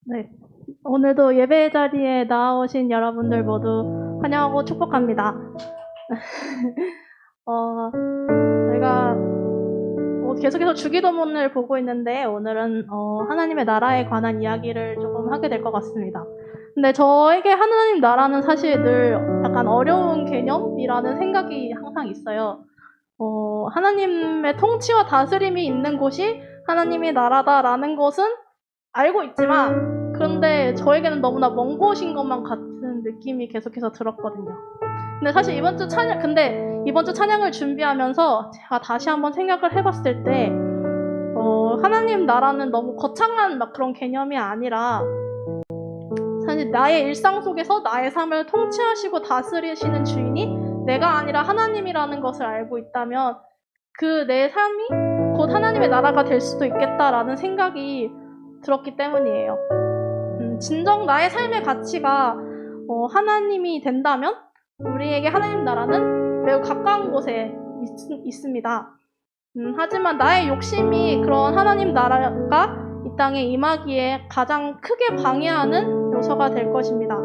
네. 오늘도 예배 자리에 나오신 여러분들 모두 환영하고 축복합니다. 저희가 계속해서 주기도문을 보고 있는데 오늘은 하나님의 나라에 관한 이야기를 조금 하게 될 것 같습니다. 근데 저에게 하나님 나라는 사실 늘 약간 어려운 개념이라는 생각이 항상 있어요. 하나님의 통치와 다스림이 있는 곳이 하나님의 나라다라는 것은 알고 있지만 그런데 저에게는 너무나 먼 곳인 것만 같은 느낌이 계속해서 들었거든요. 근데 사실 이번 주 찬양을 준비하면서 제가 다시 한번 생각을 해봤을 때 하나님 나라는 너무 거창한 막 그런 개념이 아니라 사실 나의 일상 속에서 나의 삶을 통치하시고 다스리시는 주인이 내가 아니라 하나님이라는 것을 알고 있다면 그 내 삶이 곧 하나님의 나라가 될 수도 있겠다라는 생각이 들었기 때문이에요. 진정 나의 삶의 가치가 하나님이 된다면 우리에게 하나님 나라는 매우 가까운 곳에 있습니다. 하지만 나의 욕심이 그런 하나님 나라가 이 땅에 임하기에 가장 크게 방해하는 요소가 될 것입니다.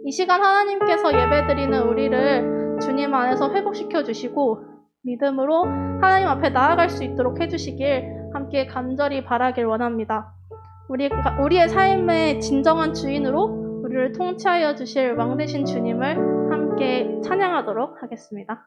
이 시간 하나님께서 예배드리는 우리를 주님 안에서 회복시켜 주시고 믿음으로 하나님 앞에 나아갈 수 있도록 해주시길 함께 간절히 바라길 원합니다. 우리의 삶의 진정한 주인으로 우리를 통치하여 주실 왕 되신 주님을 함께 찬양하도록 하겠습니다.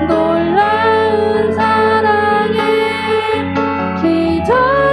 놀라운 사랑의 기적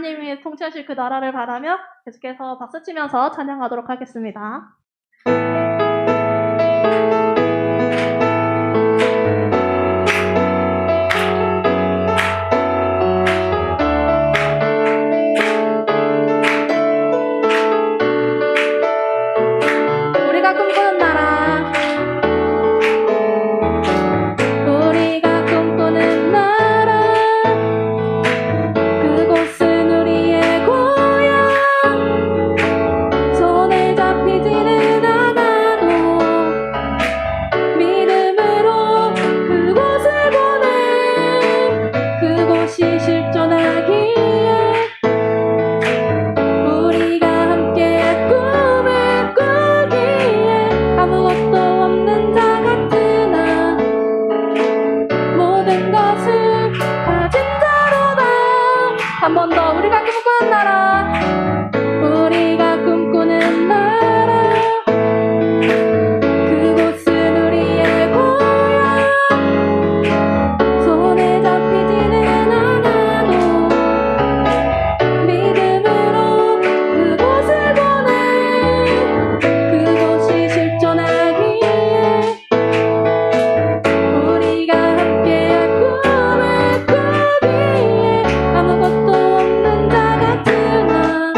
하나님이 통치하실 그 나라를 바라며 계속해서 박수치면서 찬양하도록 하겠습니다. 우리가 꿈꾸는 나라, 우리가 꿈꾸는 나라, 그곳은 우리의 고향. 손에 잡히지는 않아도 믿음으로 그곳을 보내. 그곳이 실존하기에 우리가 함께 꿈을 꾸기에 아무것도 없는 자 같으나 모든 것을 가진 자로다. 한 번 더. 우리가 꿈꾸는 나라, 우리가 꿈꾸는 나라, 그곳은 우리의 고향. 손에 잡히지는 않아도 믿음으로 그곳을 보내. 그곳이 실존하기에 우리가 함께 꿈을 꾸기에 아무것도 없는 자 같으나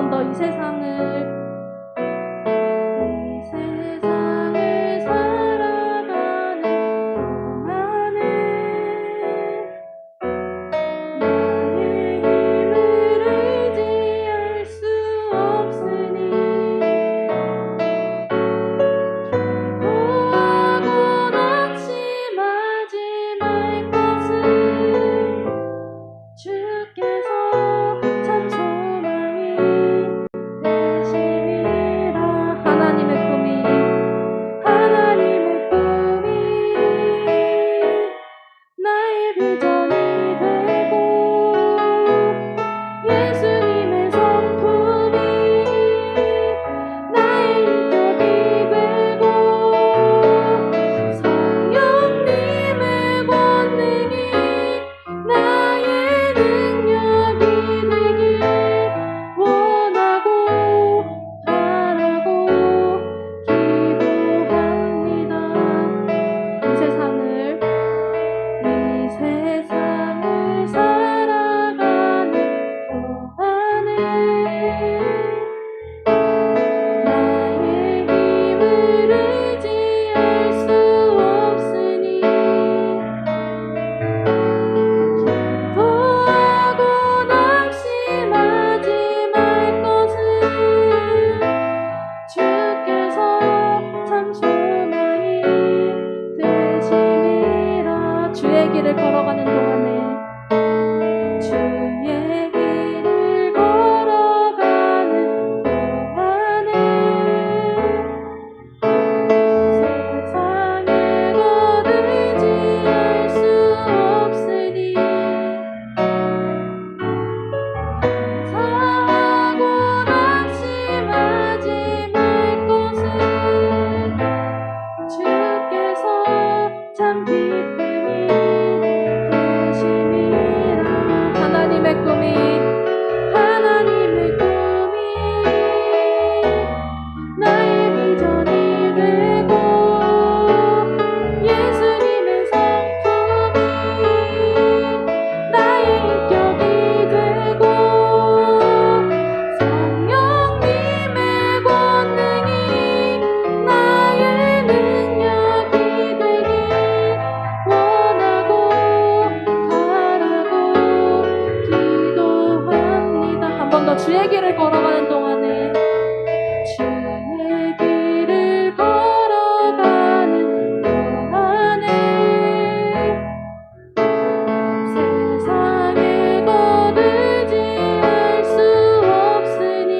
번 더 이 세상을 살아가는 동안에 나의 힘을 의지할 수 없으니 기도하고 낙심하지 말 것을 주께서 참 소망이 되심이라. 하나님의 꿈이 나의 비전이 되고 예수님의 성품이 나의 인격이 되고 성령님의 권능이 나의 능력이 되길 원하고 바라고 기도합니다. 이 세상을 살아가는 동안에 나의 힘을 의지할 수 없으니 기도하고 낙심하지 말 것을 주께서 참 소망이 되심이라. 주의 길을 걸어가는 동안에 세상의 것 의지할 수 없으니 사하고 낙심하지 말 것을 주께서 참 기쁨이 되심이라. 하나님의 꿈이 나의 비전이 되고 예수님의 성품이 나의 인격이 되고 성령님의 권능이 나의 능력이 되길 원하고 바라고 기도합니다. 한 번 더 주의 길을 걸어가는 동안에 주의 길을 걸어가는 동안에 세상의 것 의지할 수 없으니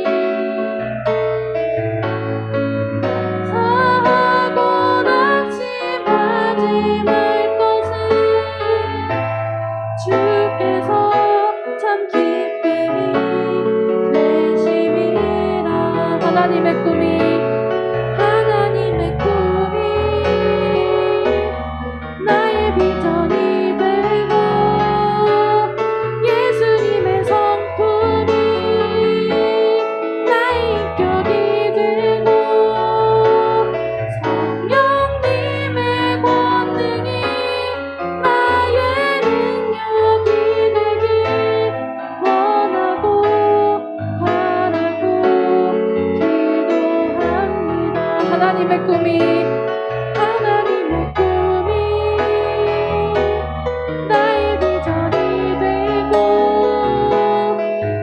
사하고 낙심하지 말 것을 주께서 참 기쁨이 되심이라. 하나님의 꿈이 나의 비전이 되고 예수님의 성품이 나의 인격이 되고 성령님의 권능이 나의 능력이 되길 원하고 바라고 기도합니다. 하나님의 꿈이 나의 비전이 되고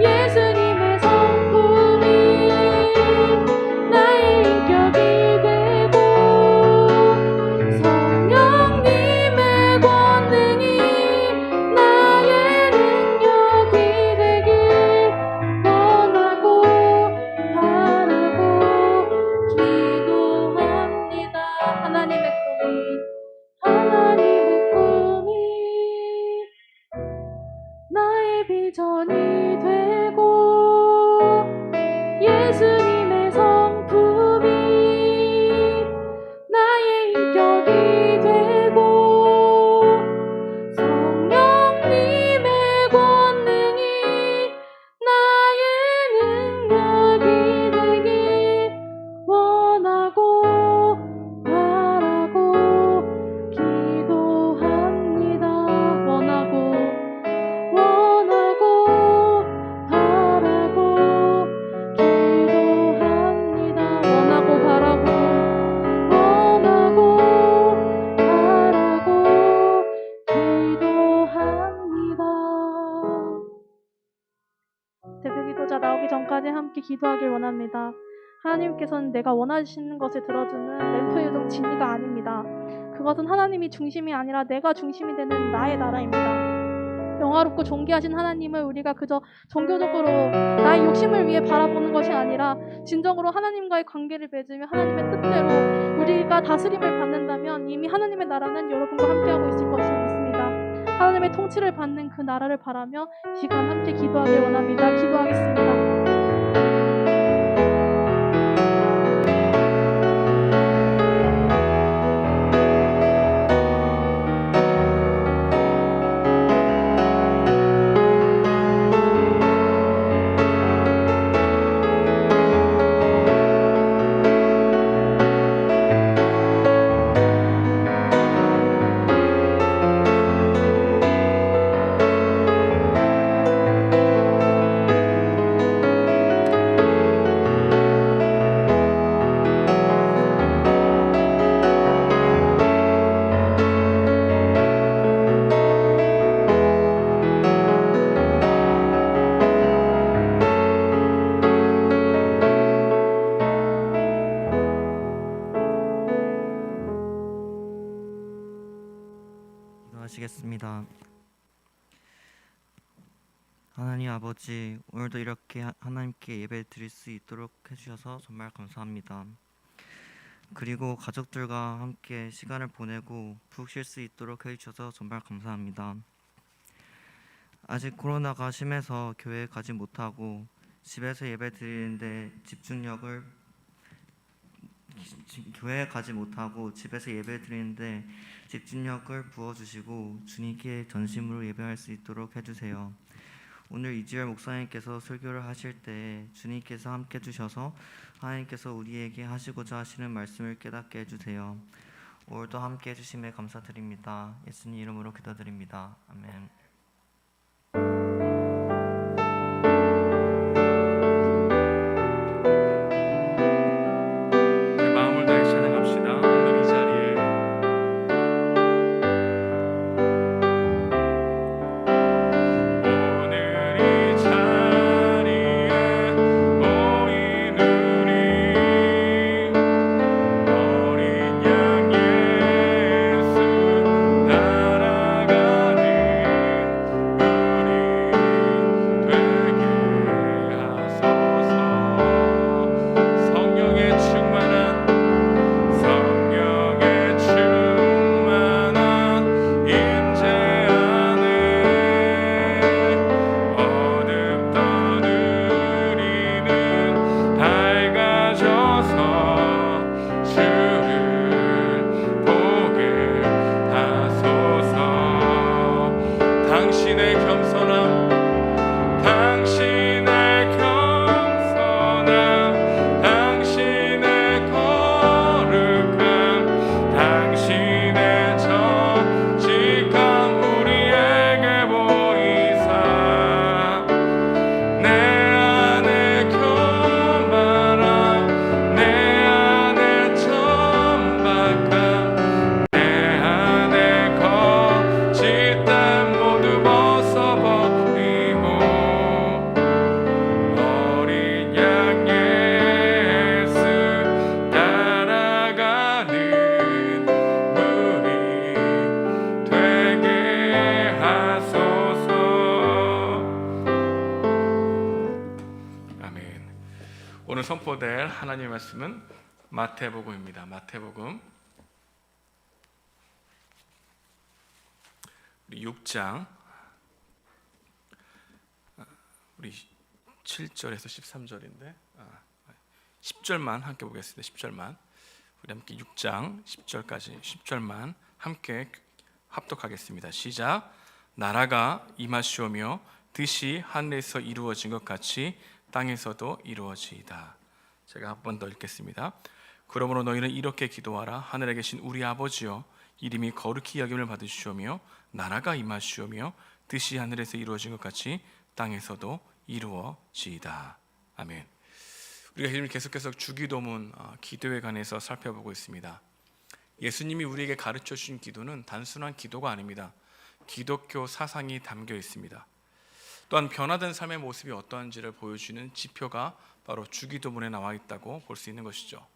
예수님의 성품이 나의 인격이 되고 성령님의 권능이 나의 능력이 되길 원하고 바라고 기도합니다. 하나님의 꿈이 나의 비전이 되고 예수님의 성품이 나의 인격이 되고 성령님의 권능이 나의 능력이 되길 원하고 바라고 기도합니다. 원하고 나오기 전까지 함께 기도하길 원합니다. 하나님께서는 내가 원하시는 것을 들어주는 램프 요정 진이가 아닙니다. 그것은 하나님이 중심이 아니라 내가 중심이 되는 나의 나라입니다. 영화롭고 존귀하신 하나님을 우리가 그저 종교적으로 나의 욕심을 위해 바라보는 것이 아니라 진정으로 하나님과의 관계를 맺으며 하나님의 뜻대로 우리가 다스림을 받는다면 이미 하나님의 나라는 여러분과 함께하고 있을 것을 믿습니다. 하나님의 통치를 받는 그 나라를 바라며 이 시간 함께 기도하길 원합니다. 기도하겠습니다. 기도하시겠습니다. 하나님 아버지, 오늘도 이렇게 하나님께 예배 드릴 수 있도록 해주셔서 정말 감사합니다. 그리고 가족들과 함께 시간을 보내고 푹 쉴 수 있도록 해주셔서 정말 감사합니다. 아직 코로나가 심해서 교회에 가지 못하고 집에서 예배 드리는데 교회에 가지 못하고 집에서 예배 드리는데 집중력을 부어주시고 주님께 전심으로 예배할 수 있도록 해주세요. 오늘 이지열 목사님께서 설교를 하실 때 주님께서 함께 해주셔서 하나님께서 우리에게 하시고자 하시는 말씀을 깨닫게 해주세요. 오늘도 함께 해주심에 감사드립니다. 예수님 이름으로 기도드립니다. 아멘. 오늘 선포될 하나님의 말씀은 마태복음입니다. 마태복음 우리 6장 우리 7절에서 13절인데 10절만 함께 보겠습니다. 10절만 우리 함께 6장 10절까지 10절만 함께 합독하겠습니다. 시작. 나라가 임하시오며 뜻이 하늘에서 이루어진 것 같이 땅에서도 이루어지이다. 제가 한 번 더 읽겠습니다. 그러므로 너희는 이렇게 기도하라. 하늘에 계신 우리 아버지여, 이름이 거룩히 여김을 받으시오며 나라가 임하시오며 뜻이 하늘에서 이루어진 것 같이 땅에서도 이루어지이다. 아멘. 우리가 지금 계속해서 주기도문 기도에 관해서 살펴보고 있습니다. 예수님이 우리에게 가르쳐 주신 기도는 단순한 기도가 아닙니다. 기독교 사상이 담겨 있습니다. 또한 변화된 삶의 모습이 어떠한지를 보여주는 지표가 바로 주기도문에 나와 있다고 볼 수 있는 것이죠.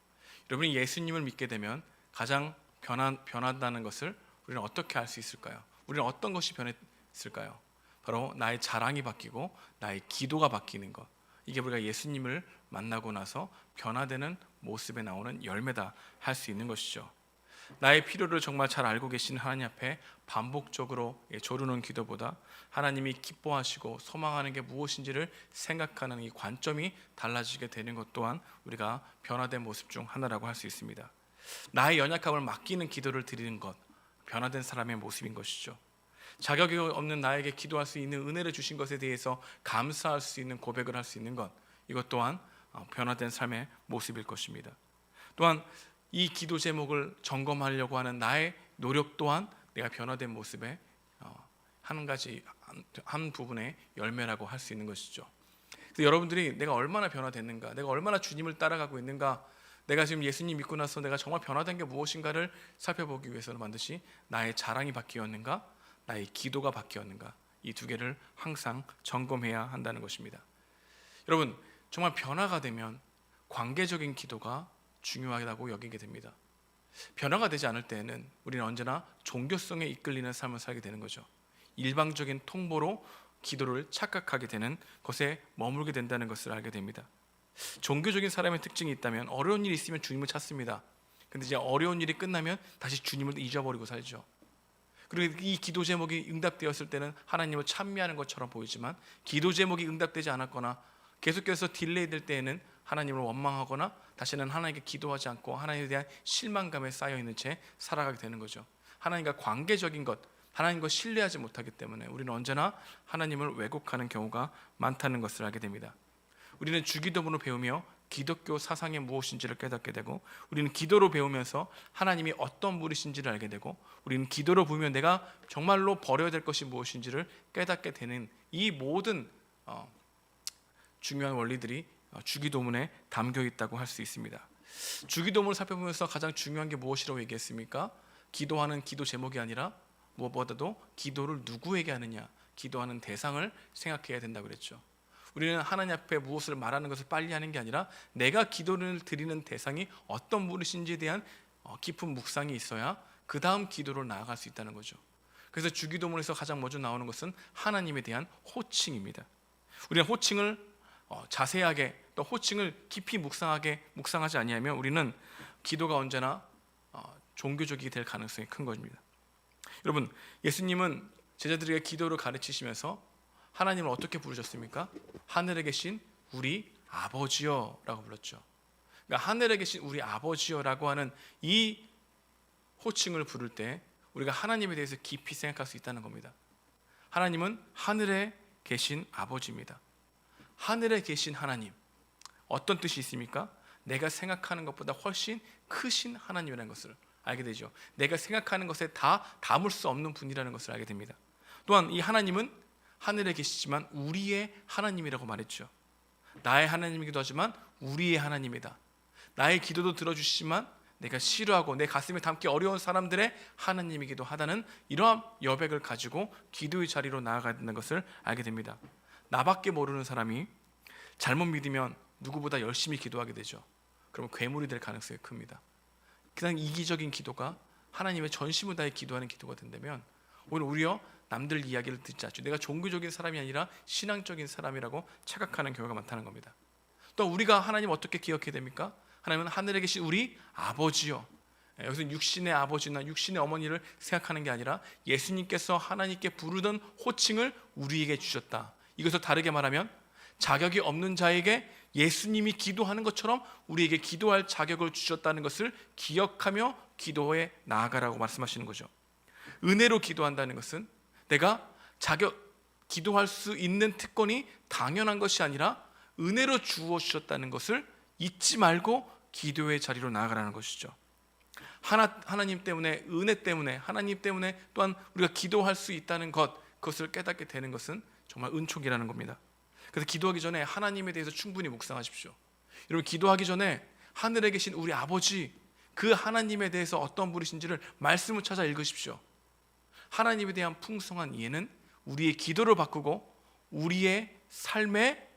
여러분이 예수님을 믿게 되면 가장 변한다는 것을 우리는 어떻게 알 수 있을까요? 우리는 어떤 것이 변했을까요? 바로 나의 자랑이 바뀌고 나의 기도가 바뀌는 것. 이게 우리가 예수님을 만나고 나서 변화되는 모습에 나오는 열매다 할 수 있는 것이죠. 나의 필요를 정말 잘 알고 계신 하나님 앞에 반복적으로 조르는 기도보다 하나님이 기뻐하시고 소망하는 게 무엇인지를 생각하는 이 관점이 달라지게 되는 것 또한 우리가 변화된 모습 중 하나라고 할 수 있습니다. 나의 연약함을 맡기는 기도를 드리는 것, 변화된 사람의 모습인 것이죠. 자격이 없는 나에게 기도할 수 있는 은혜를 주신 것에 대해서 감사할 수 있는 고백을 할 수 있는 것, 이것 또한 변화된 삶의 모습일 것입니다. 또한 이 기도 제목을 점검하려고 하는 나의 노력 또한 내가 변화된 모습의 한 부분의 열매라고 할 수 있는 것이죠. 그래서 여러분들이 내가 얼마나 변화됐는가, 내가 얼마나 주님을 따라가고 있는가, 내가 지금 예수님 믿고 나서 내가 정말 변화된 게 무엇인가를 살펴보기 위해서는 반드시 나의 자랑이 바뀌었는가, 나의 기도가 바뀌었는가, 이 두 개를 항상 점검해야 한다는 것입니다. 여러분, 정말 변화가 되면 관계적인 기도가 중요하다고 여기게 됩니다. 변화가 되지 않을 때에는 우리는 언제나 종교성에 이끌리는 삶을 살게 되는 거죠. 일방적인 통보로 기도를 착각하게 되는 것에 머물게 된다는 것을 알게 됩니다. 종교적인 사람의 특징이 있다면 어려운 일이 있으면 주님을 찾습니다. 근데 이제 어려운 일이 끝나면 다시 주님을 잊어버리고 살죠. 그리고 이 기도 제목이 응답되었을 때는 하나님을 찬미하는 것처럼 보이지만 기도 제목이 응답되지 않았거나 계속해서 딜레이 될 때에는 하나님을 원망하거나 다시는 하나님께 기도하지 않고 하나님에 대한 실망감에 쌓여있는 채 살아가게 되는 거죠. 하나님과 관계적인 것, 하나님과 신뢰하지 못하기 때문에 우리는 언제나 하나님을 왜곡하는 경우가 많다는 것을 알게 됩니다. 우리는 주기도문을 배우며 기독교 사상이 무엇인지를 깨닫게 되고, 우리는 기도로 배우면서 하나님이 어떤 분이신지를 알게 되고, 우리는 기도로 보면 내가 정말로 버려야 될 것이 무엇인지를 깨닫게 되는 이 모든 중요한 원리들이 주기도문에 담겨 있다고 할 수 있습니다. 주기도문을 살펴보면서 가장 중요한 게 무엇이라고 얘기했습니까? 기도하는 기도 제목이 아니라 무엇보다도 기도를 누구에게 하느냐, 기도하는 대상을 생각해야 된다고 그랬죠. 우리는 하나님 앞에 무엇을 말하는 것을 빨리 하는 게 아니라 내가 기도를 드리는 대상이 어떤 분이신지에 대한 깊은 묵상이 있어야 그 다음 기도를 나아갈 수 있다는 거죠. 그래서 주기도문에서 가장 먼저 나오는 것은 하나님에 대한 호칭입니다. 우리는 호칭을 자세하게 또 호칭을 깊이 묵상하지 아니하면 우리는 기도가 언제나 종교적이 될 가능성이 큰 것입니다. 여러분, 예수님은 제자들에게 기도를 가르치시면서 하나님을 어떻게 부르셨습니까? 하늘에 계신 우리 아버지여 라고 불렀죠. 그러니까 하늘에 계신 우리 아버지여 라고 하는 이 호칭을 부를 때 우리가 하나님에 대해서 깊이 생각할 수 있다는 겁니다. 하나님은 하늘에 계신 아버지입니다. 하늘에 계신 하나님, 어떤 뜻이 있습니까? 내가 생각하는 것보다 훨씬 크신 하나님이라는 것을 알게 되죠. 내가 생각하는 것에 다 담을 수 없는 분이라는 것을 알게 됩니다. 또한 이 하나님은 하늘에 계시지만 우리의 하나님이라고 말했죠. 나의 하나님이기도 하지만 우리의 하나님이다. 나의 기도도 들어주시지만 내가 싫어하고 내 가슴에 담기 어려운 사람들의 하나님이기도 하다는 이러한 여백을 가지고 기도의 자리로 나아가야 된다는 것을 알게 됩니다. 나밖에 모르는 사람이 잘못 믿으면 누구보다 열심히 기도하게 되죠. 그러면 괴물이 될 가능성이 큽니다. 그냥 이기적인 기도가 하나님의 전심을 다해 기도하는 기도가 된다면 오히려 남들 이야기를 듣지 않죠. 내가 종교적인 사람이 아니라 신앙적인 사람이라고 착각하는 경우가 많다는 겁니다. 또 우리가 하나님 어떻게 기억해야 됩니까? 하나님은 하늘에 계신 우리 아버지요. 여기서 육신의 아버지나 육신의 어머니를 생각하는 게 아니라 예수님께서 하나님께 부르던 호칭을 우리에게 주셨다. 이것을 다르게 말하면 자격이 없는 자에게 예수님이 기도하는 것처럼 우리에게 기도할 자격을 주셨다는 것을 기억하며 기도에 나아가라고 말씀하시는 거죠. 은혜로 기도한다는 것은 내가 기도할 수 있는 특권이 당연한 것이 아니라 은혜로 주어 주셨다는 것을 잊지 말고 기도의 자리로 나아가라는 것이죠. 하나님 때문에, 은혜 때문에, 하나님 때문에 또한 우리가 기도할 수 있다는 그것을 깨닫게 되는 것은 정말 은총이라는 겁니다. 그래서 기도하기 전에 하나님에 대해서 충분히 묵상하십시오. 여러분, 기도하기 전에 하늘에 계신 우리 아버지, 그 하나님에 대해서 어떤 분이신지를 말씀을 찾아 읽으십시오. 하나님에 대한 풍성한 이해는 우리의 기도를 바꾸고 우리의 삶의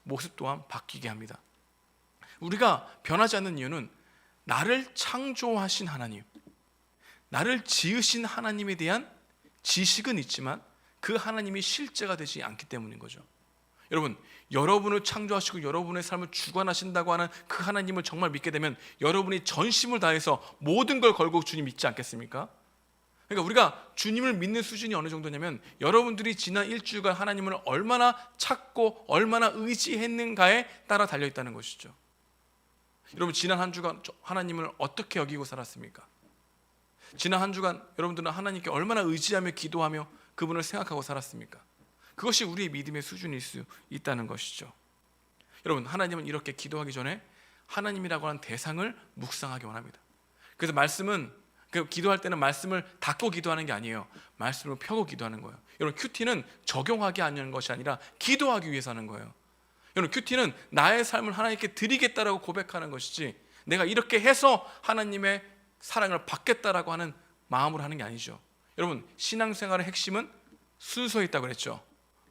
모습 또한 바뀌게 합니다. 우리가 변하지 않는 이유는 나를 창조하신 하나님, 나를 지으신 하나님에 대한 지식은 있지만 그 하나님이 실제가 되지 않기 때문인 거죠. 여러분, 여러분을 창조하시고 여러분의 삶을 주관하신다고 하는 그 하나님을 정말 믿게 되면 여러분이 전심을 다해서 모든 걸 걸고 주님 믿지 않겠습니까? 그러니까 우리가 주님을 믿는 수준이 어느 정도냐면 여러분들이 지난 일주일간 하나님을 얼마나 찾고 얼마나 의지했는가에 따라 달려있다는 것이죠. 여러분, 지난 한 주간 하나님을 어떻게 여기고 살았습니까? 지난 한 주간 여러분들은 하나님께 얼마나 의지하며 기도하며 그분을 생각하고 살았습니까? 그것이 우리의 믿음의 수준일 수 있다는 것이죠. 여러분, 하나님은 이렇게 기도하기 전에 하나님이라고 하는 대상을 묵상하기 원합니다. 그래서 말씀은, 기도할 때는 말씀을 닫고 기도하는 게 아니에요. 말씀을 펴고 기도하는 거예요. 여러분, 큐티는 적용하기 하는 것이 아니라 기도하기 위해서 하는 거예요. 여러분, 큐티는 나의 삶을 하나님께 드리겠다라고 고백하는 것이지 내가 이렇게 해서 하나님의 사랑을 받겠다라고 하는 마음으로 하는 게 아니죠. 여러분, 신앙생활의 핵심은 순서에 있다고 그랬죠.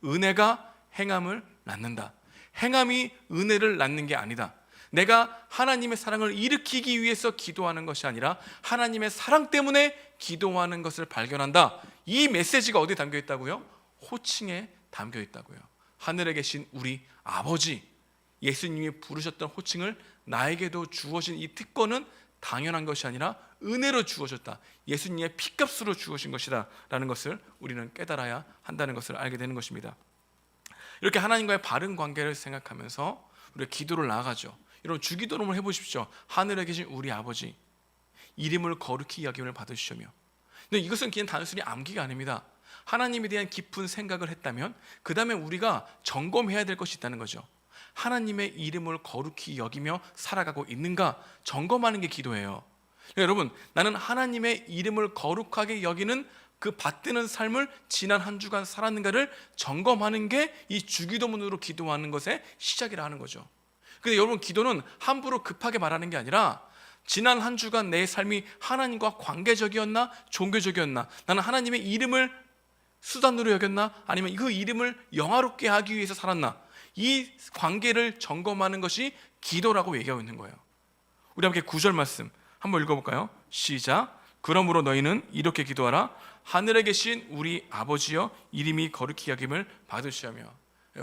은혜가 행함을 낳는다. 행함이 은혜를 낳는 게 아니다. 내가 하나님의 사랑을 일으키기 위해서 기도하는 것이 아니라 하나님의 사랑 때문에 기도하는 것을 발견한다. 이 메시지가 어디에 담겨 있다고요? 호칭에 담겨 있다고요. 하늘에 계신 우리 아버지, 예수님이 부르셨던 호칭을 나에게도 주어진 이 특권은 당연한 것이 아니라 은혜로 주어졌다. 예수님의 피값으로 주어진 것이다 라는 것을 우리는 깨달아야 한다는 것을 알게 되는 것입니다. 이렇게 하나님과의 바른 관계를 생각하면서 우리가 기도를 나아가죠. 여러분, 주기도를 한번 해보십시오. 하늘에 계신 우리 아버지, 이름을 거룩히 여김을 받으시오며. 근데 이것은 그냥 단순히 암기가 아닙니다. 하나님에 대한 깊은 생각을 했다면 그 다음에 우리가 점검해야 될 것이 있다는 거죠. 하나님의 이름을 거룩히 여기며 살아가고 있는가 점검하는 게 기도예요. 여러분, 나는 하나님의 이름을 거룩하게 여기는 그 받드는 삶을 지난 한 주간 살았는가를 점검하는 게 이 주기도문으로 기도하는 것의 시작이라 하는 거죠. 근데 여러분, 기도는 함부로 급하게 말하는 게 아니라 지난 한 주간 내 삶이 하나님과 관계적이었나 종교적이었나, 나는 하나님의 이름을 수단으로 여겼나 아니면 그 이름을 영화롭게 하기 위해서 살았나, 이 관계를 점검하는 것이 기도라고 얘기하고 있는 거예요. 우리 함께 9절 말씀 한번 읽어볼까요? 시작. 그러므로 너희는 이렇게 기도하라. 하늘에 계신 우리 아버지여, 이름이 거룩히 여김을 받으시오며.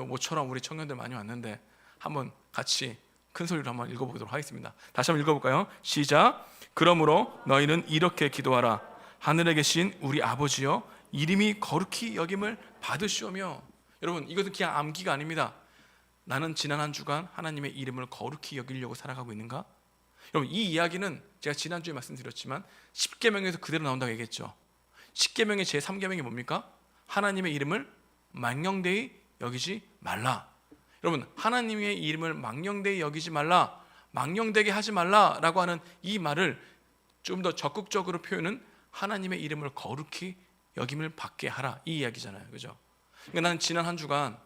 모처럼 우리 청년들 많이 왔는데 한번 같이 큰 소리로 한번 읽어보도록 하겠습니다. 다시 한번 읽어볼까요? 시작. 그러므로 너희는 이렇게 기도하라. 하늘에 계신 우리 아버지여, 이름이 거룩히 여김을 받으시오며. 여러분, 이것은 그냥 암기가 아닙니다. 나는 지난 한 주간 하나님의 이름을 거룩히 여기려고 살아가고 있는가? 여러분, 이 이야기는 제가 지난주에 말씀드렸지만 10계명에서 그대로 나온다고 얘기했죠. 10계명의 제3계명이 뭡니까? 하나님의 이름을 망령되이 여기지 말라. 여러분, 하나님의 이름을 망령되이 여기지 말라, 망령되게 하지 말라라고 하는 이 말을 좀 더 적극적으로 표현은 하나님의 이름을 거룩히 여김을 받게 하라, 이 이야기잖아요. 그죠? 그러니까 나는 지난 한 주간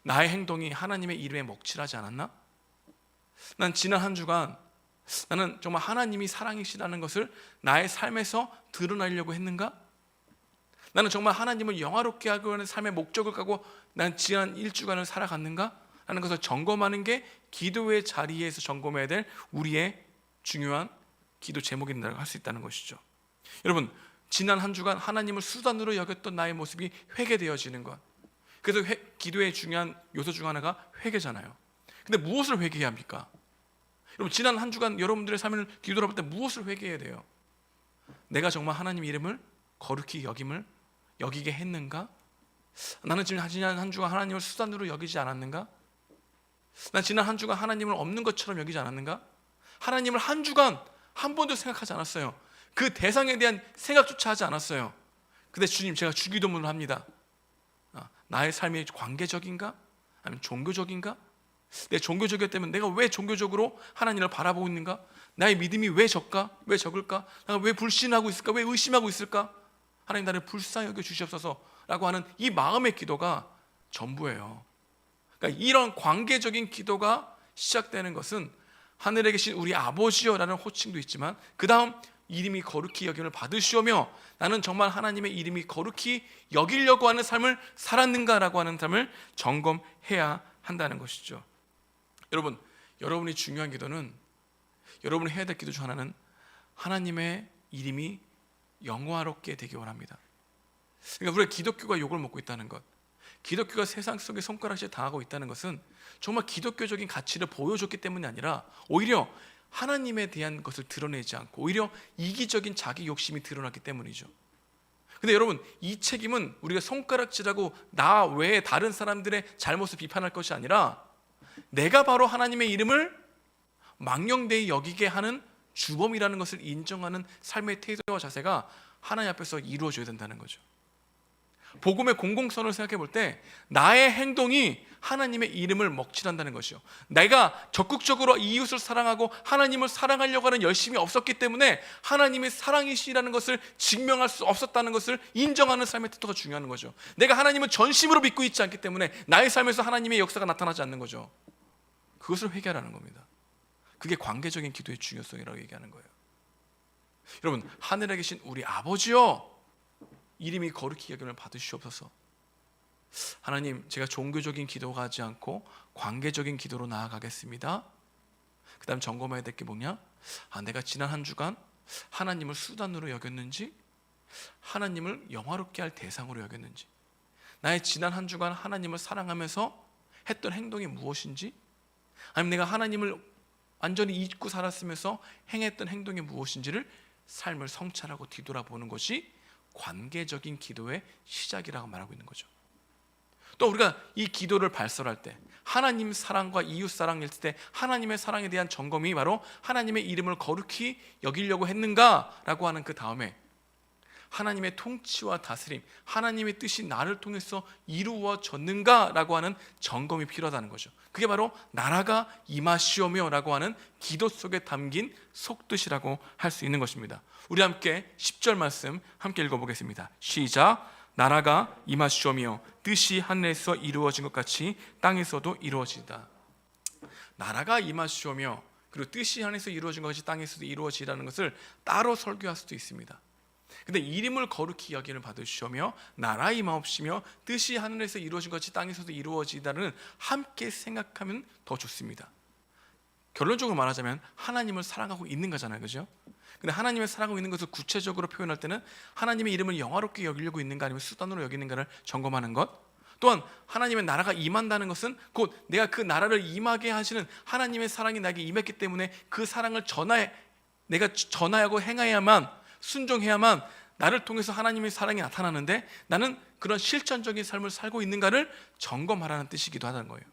나의 행동이 하나님의 이름에 먹칠하지 않았나? 난 지난 한 주간 나는 정말 하나님이 사랑이시라는 것을 나의 삶에서 드러내려고 했는가? 나는 정말 하나님을 영화롭게 하기 위한 삶의 목적을 갖고 난 지난 일주간을 살아갔는가? 하는 것을 점검하는 게 기도의 자리에서 점검해야 될 우리의 중요한 기도 제목이라고 할 수 있다는 것이죠. 여러분, 지난 한 주간 하나님을 수단으로 여겼던 나의 모습이 회개되어지는 것. 그래서 기도의 중요한 요소 중 하나가 회개잖아요. 근데 무엇을 회개해야 합니까? 여러분, 지난 한 주간 여러분들의 삶을 뒤돌아볼 때 무엇을 회개해야 돼요? 내가 정말 하나님 이름을 거룩히 여기게 했는가? 나는 지난 한 주간 하나님을 수단으로 여기지 않았는가? 난 지난 한 주간 하나님을 없는 것처럼 여기지 않았는가? 하나님을 한 주간 한 번도 생각하지 않았어요. 그 대상에 대한 생각조차 하지 않았어요. 근데 주님, 제가 주기도문을 합니다. 나의 삶이 관계적인가? 아니면 종교적인가? 내 종교적이었다면 내가 왜 종교적으로 하나님을 바라보고 있는가? 나의 믿음이 왜 적까? 왜 적을까? 내가 왜 불신하고 있을까? 왜 의심하고 있을까? 하나님, 나를 불쌍히 여겨 주시옵소서 라고 하는 이 마음의 기도가 전부예요. 그러니까 이런 관계적인 기도가 시작되는 것은 하늘에 계신 우리 아버지여 라는 호칭도 있지만 그 다음 이름이 거룩히 여김을 받으시오며 나는 정말 하나님의 이름이 거룩히 여기려고 하는 삶을 살았는가라고 하는 삶을 점검해야 한다는 것이죠. 여러분, 여러분이 중요한 기도는, 여러분이 해야 될 기도 중 하나는 하나님의 이름이 영화롭게 되기 원합니다. 그러니까 우리가 기독교가 욕을 먹고 있다는 것, 기독교가 세상 속에 손가락질 당하고 있다는 것은 정말 기독교적인 가치를 보여줬기 때문이 아니라 오히려 하나님에 대한 것을 드러내지 않고 오히려 이기적인 자기 욕심이 드러났기 때문이죠. 근데 여러분, 이 책임은 우리가 손가락질하고 나 외에 다른 사람들의 잘못을 비판할 것이 아니라 내가 바로 하나님의 이름을 망령되이 여기게 하는 주범이라는 것을 인정하는 삶의 태도와 자세가 하나님 앞에서 이루어져야 된다는 거죠. 복음의 공공선을 생각해 볼 때 나의 행동이 하나님의 이름을 먹칠한다는 것이요, 내가 적극적으로 이웃을 사랑하고 하나님을 사랑하려고 하는 열심이 없었기 때문에 하나님의 사랑이시라는 것을 증명할 수 없었다는 것을 인정하는 삶의 태도가 중요한 거죠. 내가 하나님을 전심으로 믿고 있지 않기 때문에 나의 삶에서 하나님의 역사가 나타나지 않는 거죠. 그것을 회개하라는 겁니다. 그게 관계적인 기도의 중요성이라고 얘기하는 거예요. 여러분, 하늘에 계신 우리 아버지요, 이름이 거룩히 여김을 받으시옵소서. 하나님, 제가 종교적인 기도가 하지 않고 관계적인 기도로 나아가겠습니다. 그 다음 점검해야 될 게 뭐냐? 내가 지난 한 주간 하나님을 수단으로 여겼는지, 하나님을 영화롭게 할 대상으로 여겼는지, 나의 지난 한 주간 하나님을 사랑하면서 했던 행동이 무엇인지, 아니면 내가 하나님을 완전히 잊고 살았으면서 행했던 행동이 무엇인지를 삶을 성찰하고 뒤돌아보는 것이 관계적인 기도의 시작이라고 말하고 있는 거죠. 또 우리가 이 기도를 발설할 때 하나님 사랑과 이웃 사랑일 때 하나님의 사랑에 대한 점검이 바로 하나님의 이름을 거룩히 여기려고 했는가라고 하는 그 다음에 하나님의 통치와 다스림, 하나님의 뜻이 나를 통해서 이루어졌는가라고 하는 점검이 필요하다는 거죠. 그게 바로 나라가 임하시오며 라고 하는 기도 속에 담긴 속뜻이라고 할 수 있는 것입니다. 우리 함께 10절 말씀 함께 읽어보겠습니다. 시작. 나라가 임하시오며 뜻이 하늘에서 이루어진 것 같이 땅에서도 이루어지다. 나라가 임하시오며 그리고 뜻이 하늘에서 이루어진 것 같이 땅에서도 이루어지라는 것을 따로 설교할 수도 있습니다. 근데 이름을 거룩히 여김을 받으시오며 나라 임하옵시며 뜻이 하늘에서 이루어진 것 같이 땅에서도 이루어지다는 함께 생각하면 더 좋습니다. 결론적으로 말하자면 하나님을 사랑하고 있는 거잖아요, 그죠? 근데 하나님을 사랑하고 있는 것을 구체적으로 표현할 때는 하나님의 이름을 영화롭게 여기려고 있는가 아니면 수단으로 여기는가를 점검하는 것, 또한 하나님의 나라가 임한다는 것은 곧 내가 그 나라를 임하게 하시는 하나님의 사랑이 나에게 임했기 때문에 그 사랑을 내가 전하고 행해야만, 순종해야만 나를 통해서 하나님의 사랑이 나타나는데 나는 그런 실천적인 삶을 살고 있는가를 점검하라는 뜻이기도 하다는 거예요.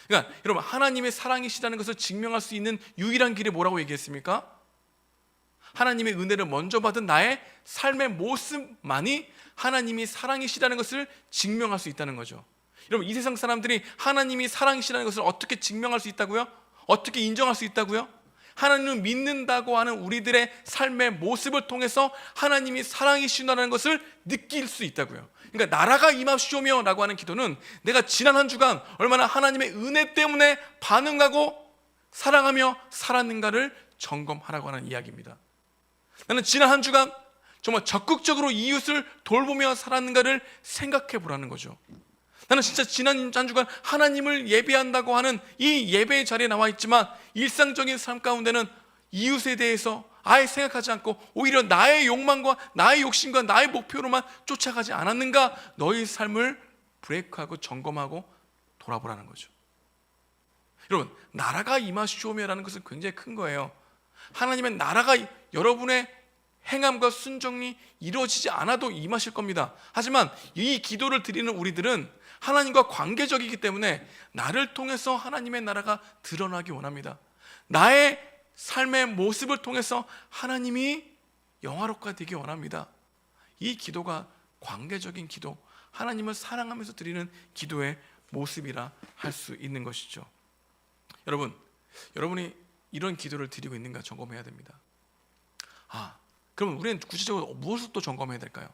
그러니까 여러분, 하나님의 사랑이시라는 것을 증명할 수 있는 유일한 길이 뭐라고 얘기했습니까? 하나님의 은혜를 먼저 받은 나의 삶의 모습만이 하나님이 사랑이시라는 것을 증명할 수 있다는 거죠. 여러분, 이 세상 사람들이 하나님이 사랑이시라는 것을 어떻게 증명할 수 있다고요? 어떻게 인정할 수 있다고요? 하나님을 믿는다고 하는 우리들의 삶의 모습을 통해서 하나님이 사랑이시라는 것을 느낄 수 있다고요. 그러니까 나라가 임하시오며 라고 하는 기도는 내가 지난 한 주간 얼마나 하나님의 은혜 때문에 반응하고 사랑하며 살았는가를 점검하라고 하는 이야기입니다. 나는 지난 한 주간 정말 적극적으로 이웃을 돌보며 살았는가를 생각해 보라는 거죠. 나는 진짜 지난 한 주간 하나님을 예배한다고 하는 이 예배의 자리에 나와 있지만 일상적인 삶 가운데는 이웃에 대해서 아예 생각하지 않고 오히려 나의 욕망과 나의 욕심과 나의 목표로만 쫓아가지 않았는가, 너의 삶을 브레이크하고 점검하고 돌아보라는 거죠. 여러분, 나라가 임하시오며라는 것은 굉장히 큰 거예요. 하나님의 나라가 여러분의 행함과 순종이 이루어지지 않아도 임하실 겁니다. 하지만 이 기도를 드리는 우리들은 하나님과 관계적이기 때문에 나를 통해서 하나님의 나라가 드러나기 원합니다. 나의 삶의 모습을 통해서 하나님이 영화롭게 되기 원합니다. 이 기도가 관계적인 기도, 하나님을 사랑하면서 드리는 기도의 모습이라 할 수 있는 것이죠. 여러분이 이런 기도를 드리고 있는가 점검해야 됩니다. 그러면 우리는 구체적으로 무엇을 또 점검해야 될까요?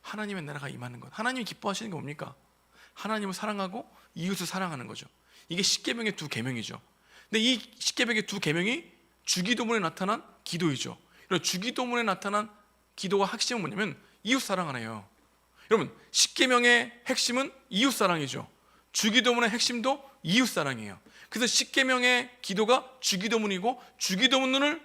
하나님의 나라가 임하는 것. 하나님이 기뻐하시는 게 뭡니까? 하나님을 사랑하고 이웃을 사랑하는 거죠. 이게 십계명의 두 계명이죠. 근데 이 십계명의 두 계명이 주기도문에 나타난 기도이죠. 이런 주기도문에 나타난 기도와 핵심은 뭐냐면 이웃 사랑하네요. 여러분, 십계명의 핵심은 이웃 사랑이죠. 주기도문의 핵심도 이웃 사랑이에요. 그래서 십계명의 기도가 주기도문이고, 주기도문을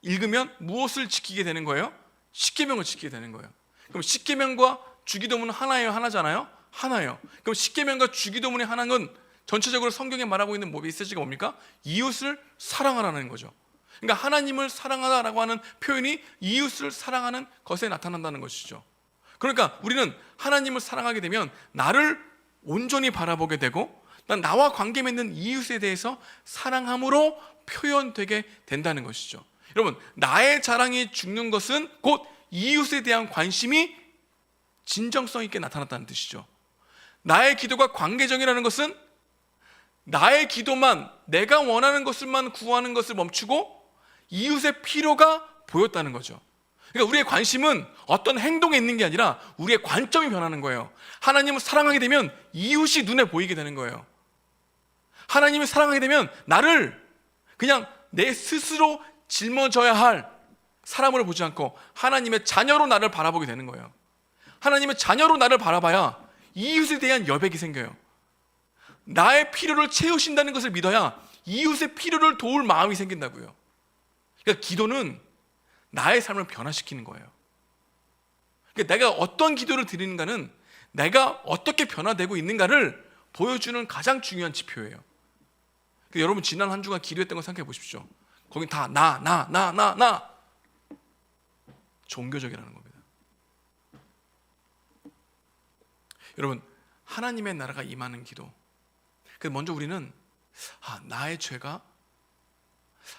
읽으면 무엇을 지키게 되는 거예요? 십계명을 지키게 되는 거예요. 그럼 십계명과 주기도문은 하나예요, 하나잖아요? 하나예요. 그럼 십계명과 주기도문의 하나는 전체적으로 성경에 말하고 있는 메시지가 뭡니까? 이웃을 사랑하라는 거죠. 그러니까 하나님을 사랑하다라고 하는 표현이 이웃을 사랑하는 것에 나타난다는 것이죠. 그러니까 우리는 하나님을 사랑하게 되면 나를 온전히 바라보게 되고, 나와 관계 맺는 이웃에 대해서 사랑함으로 표현되게 된다는 것이죠. 여러분, 나의 자랑이 죽는 것은 곧 이웃에 대한 관심이 진정성 있게 나타났다는 뜻이죠. 나의 기도가 관계적이라는 것은 나의 기도만, 내가 원하는 것을만 구하는 것을 멈추고 이웃의 필요가 보였다는 거죠. 그러니까 우리의 관심은 어떤 행동에 있는 게 아니라 우리의 관점이 변하는 거예요. 하나님을 사랑하게 되면 이웃이 눈에 보이게 되는 거예요. 하나님을 사랑하게 되면 나를 그냥 내 스스로 짊어져야 할 사람으로 보지 않고 하나님의 자녀로 나를 바라보게 되는 거예요. 하나님의 자녀로 나를 바라봐야 이웃에 대한 여백이 생겨요. 나의 필요를 채우신다는 것을 믿어야 이웃의 필요를 도울 마음이 생긴다고요. 그러니까 기도는 나의 삶을 변화시키는 거예요. 그러니까 내가 어떤 기도를 드리는가는 내가 어떻게 변화되고 있는가를 보여주는 가장 중요한 지표예요. 그러니까 여러분, 지난 한 주간 기도했던 거 생각해 보십시오. 거긴 다 나 종교적이라는 겁니다. 여러분, 하나님의 나라가 임하는 기도. 그래서 먼저 우리는 나의 죄가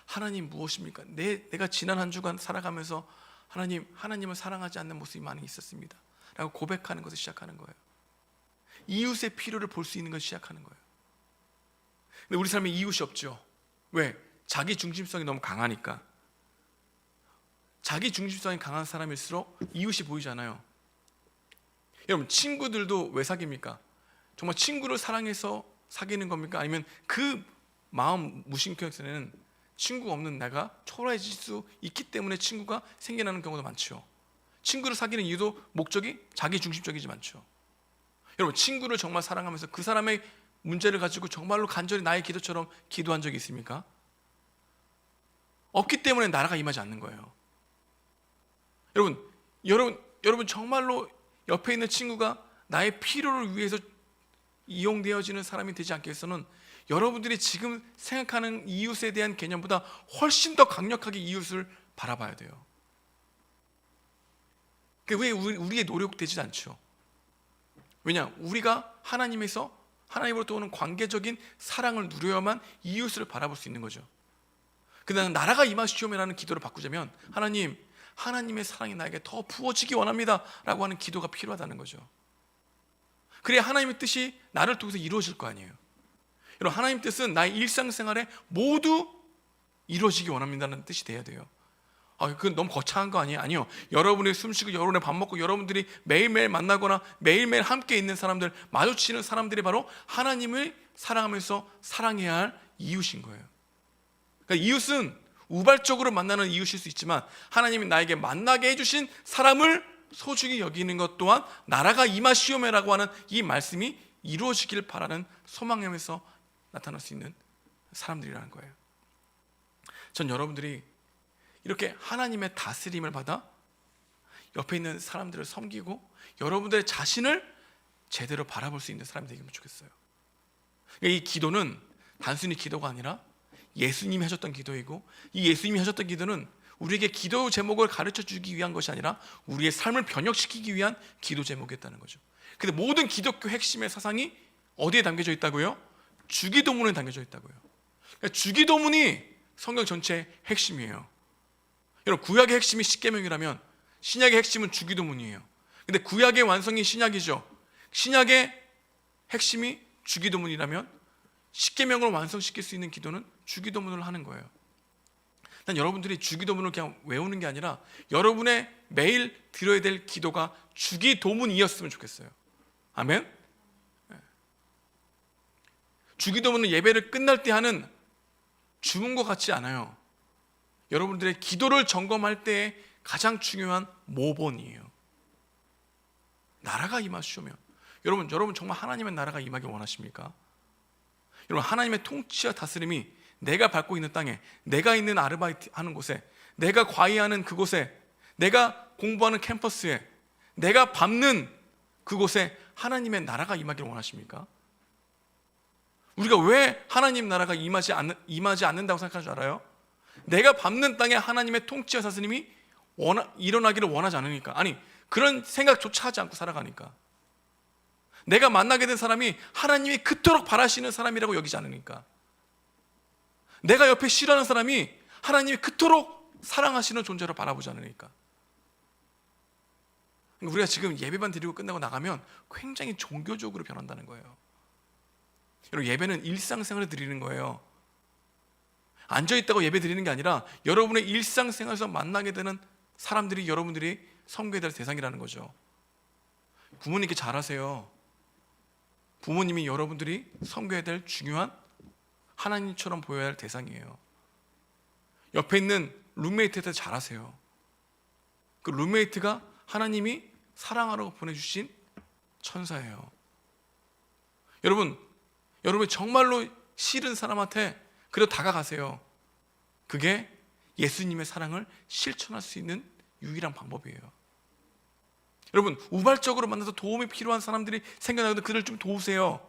하나님 무엇입니까? 내가 지난 한 주간 살아가면서 하나님을 사랑하지 않는 모습이 많이 있었습니다 라고 고백하는 것을 시작하는 거예요. 이웃의 필요를 볼 수 있는 것을 시작하는 거예요. 근데 우리 삶에 이웃이 없죠. 왜? 자기 중심성이 너무 강하니까. 자기 중심성이 강한 사람일수록 이웃이 보이지 않아요. 여러분, 친구들도 왜 사깁니까? 정말 친구를 사랑해서 사귀는 겁니까? 아니면 그 마음 무심결에는 친구가 없는 내가 초라해질 수 있기 때문에 친구가 생겨나는 경우도 많죠. 친구를 사귀는 이유도 목적이 자기 중심적이지 많죠. 여러분, 친구를 정말 사랑하면서 그 사람의 문제를 가지고 정말로 간절히 나의 기도처럼 기도한 적이 있습니까? 없기 때문에 나라가 임하지 않는 거예요. 여러분 정말로 옆에 있는 친구가 나의 필요를 위해서 이용되어지는 사람이 되지 않기 위해서는 여러분들이 지금 생각하는 이웃에 대한 개념보다 훨씬 더 강력하게 이웃을 바라봐야 돼요. 그게 왜 우리의 노력되지 않죠? 왜냐? 우리가 하나님으로부터 오는 관계적인 사랑을 누려야만 이웃을 바라볼 수 있는 거죠. 그다음 나라가 임하시오메라는 기도를 바꾸자면 하나님의 사랑이 나에게 더 부어지기 원합니다 라고 하는 기도가 필요하다는 거죠. 그래야 하나님의 뜻이 나를 통해서 이루어질 거 아니에요. 여러분, 하나님 뜻은 나의 일상생활에 모두 이루어지기 원합니다라는 뜻이 돼야 돼요. 그건 너무 거창한 거 아니에요? 아니요. 여러분이 숨쉬고 여러분의 밥 먹고 여러분들이 매일매일 만나거나 매일매일 함께 있는 사람들, 마주치는 사람들이 바로 하나님을 사랑하면서 사랑해야 할 이웃인 거예요. 그러니까 이웃은 우발적으로 만나는 이웃일 수 있지만 하나님이 나에게 만나게 해주신 사람을 소중히 여기는 것 또한 나라가 임하시오메라고 하는 이 말씀이 이루어지길 바라는 소망에서 나타날 수 있는 사람들이라는 거예요. 전 여러분들이 이렇게 하나님의 다스림을 받아 옆에 있는 사람들을 섬기고 여러분들의 자신을 제대로 바라볼 수 있는 사람이 되기면 좋겠어요. 이 기도는 단순히 기도가 아니라 예수님이 하셨던 기도이고, 이 예수님이 하셨던 기도는 우리에게 기도 제목을 가르쳐 주기 위한 것이 아니라 우리의 삶을 변혁시키기 위한 기도 제목이었다는 거죠. 근데 모든 기독교 핵심의 사상이 어디에 담겨져 있다고요? 주기도문에 담겨져 있다고요. 그러니까 주기도문이 성경 전체의 핵심이에요. 여러분, 구약의 핵심이 십계명이라면 신약의 핵심은 주기도문이에요. 근데 구약의 완성이 신약이죠. 신약의 핵심이 주기도문이라면 십계명을 완성시킬 수 있는 기도는 주기도문을 하는 거예요. 난 여러분들이 주기도문을 그냥 외우는 게 아니라 여러분의 매일 드려야 될 기도가 주기도문이었으면 좋겠어요. 아멘? 주기도문은 예배를 끝날 때 하는 주문과 같지 않아요. 여러분들의 기도를 점검할 때 가장 중요한 모본이에요. 나라가 임하시오며. 여러분 정말 하나님의 나라가 임하길 원하십니까? 여러분, 하나님의 통치와 다스림이 내가 밟고 있는 땅에, 내가 있는 아르바이트 하는 곳에, 내가 과외하는 그곳에, 내가 공부하는 캠퍼스에, 내가 밟는 그곳에 하나님의 나라가 임하길 원하십니까? 우리가 왜 하나님 나라가 임하지 않는다고 생각하는 줄 알아요? 내가 밟는 땅에 하나님의 통치와 다스림이 일어나기를 원하지 않으니까. 아니, 그런 생각조차 하지 않고 살아가니까. 내가 만나게 된 사람이 하나님이 그토록 바라시는 사람이라고 여기지 않으니까. 내가 옆에 싫어하는 사람이 하나님이 그토록 사랑하시는 존재로 바라보지 않으니까. 우리가 지금 예배만 드리고 끝나고 나가면 굉장히 종교적으로 변한다는 거예요. 여러분, 예배는 일상생활을 드리는 거예요. 앉아있다고 예배 드리는 게 아니라 여러분의 일상생활에서 만나게 되는 사람들이 여러분들이 섬겨야 될 대상이라는 거죠. 부모님께 잘하세요. 부모님이 여러분들이 섬겨야 될 중요한 하나님처럼 보여야 할 대상이에요. 옆에 있는 룸메이트한테 잘하세요. 그 룸메이트가 하나님이 사랑하라고 보내주신 천사예요. 여러분 정말로 싫은 사람한테 그래도 다가가세요. 그게 예수님의 사랑을 실천할 수 있는 유일한 방법이에요. 여러분, 우발적으로 만나서 도움이 필요한 사람들이 생겨나거든 그들을 좀 도우세요.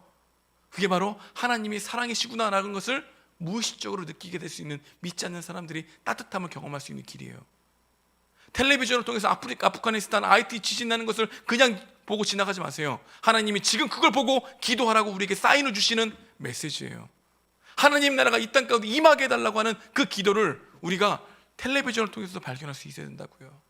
그게 바로 하나님이 사랑이시구나라는 것을 무의식적으로 느끼게 될 수 있는, 믿지 않는 사람들이 따뜻함을 경험할 수 있는 길이에요. 텔레비전을 통해서 아프가니스탄 IT 지진 나는 것을 그냥 보고 지나가지 마세요. 하나님이 지금 그걸 보고 기도하라고 우리에게 사인을 주시는 메시지예요. 하나님 나라가 이 땅 가운데 임하게 해달라고 하는 그 기도를 우리가 텔레비전을 통해서 발견할 수 있어야 된다고요.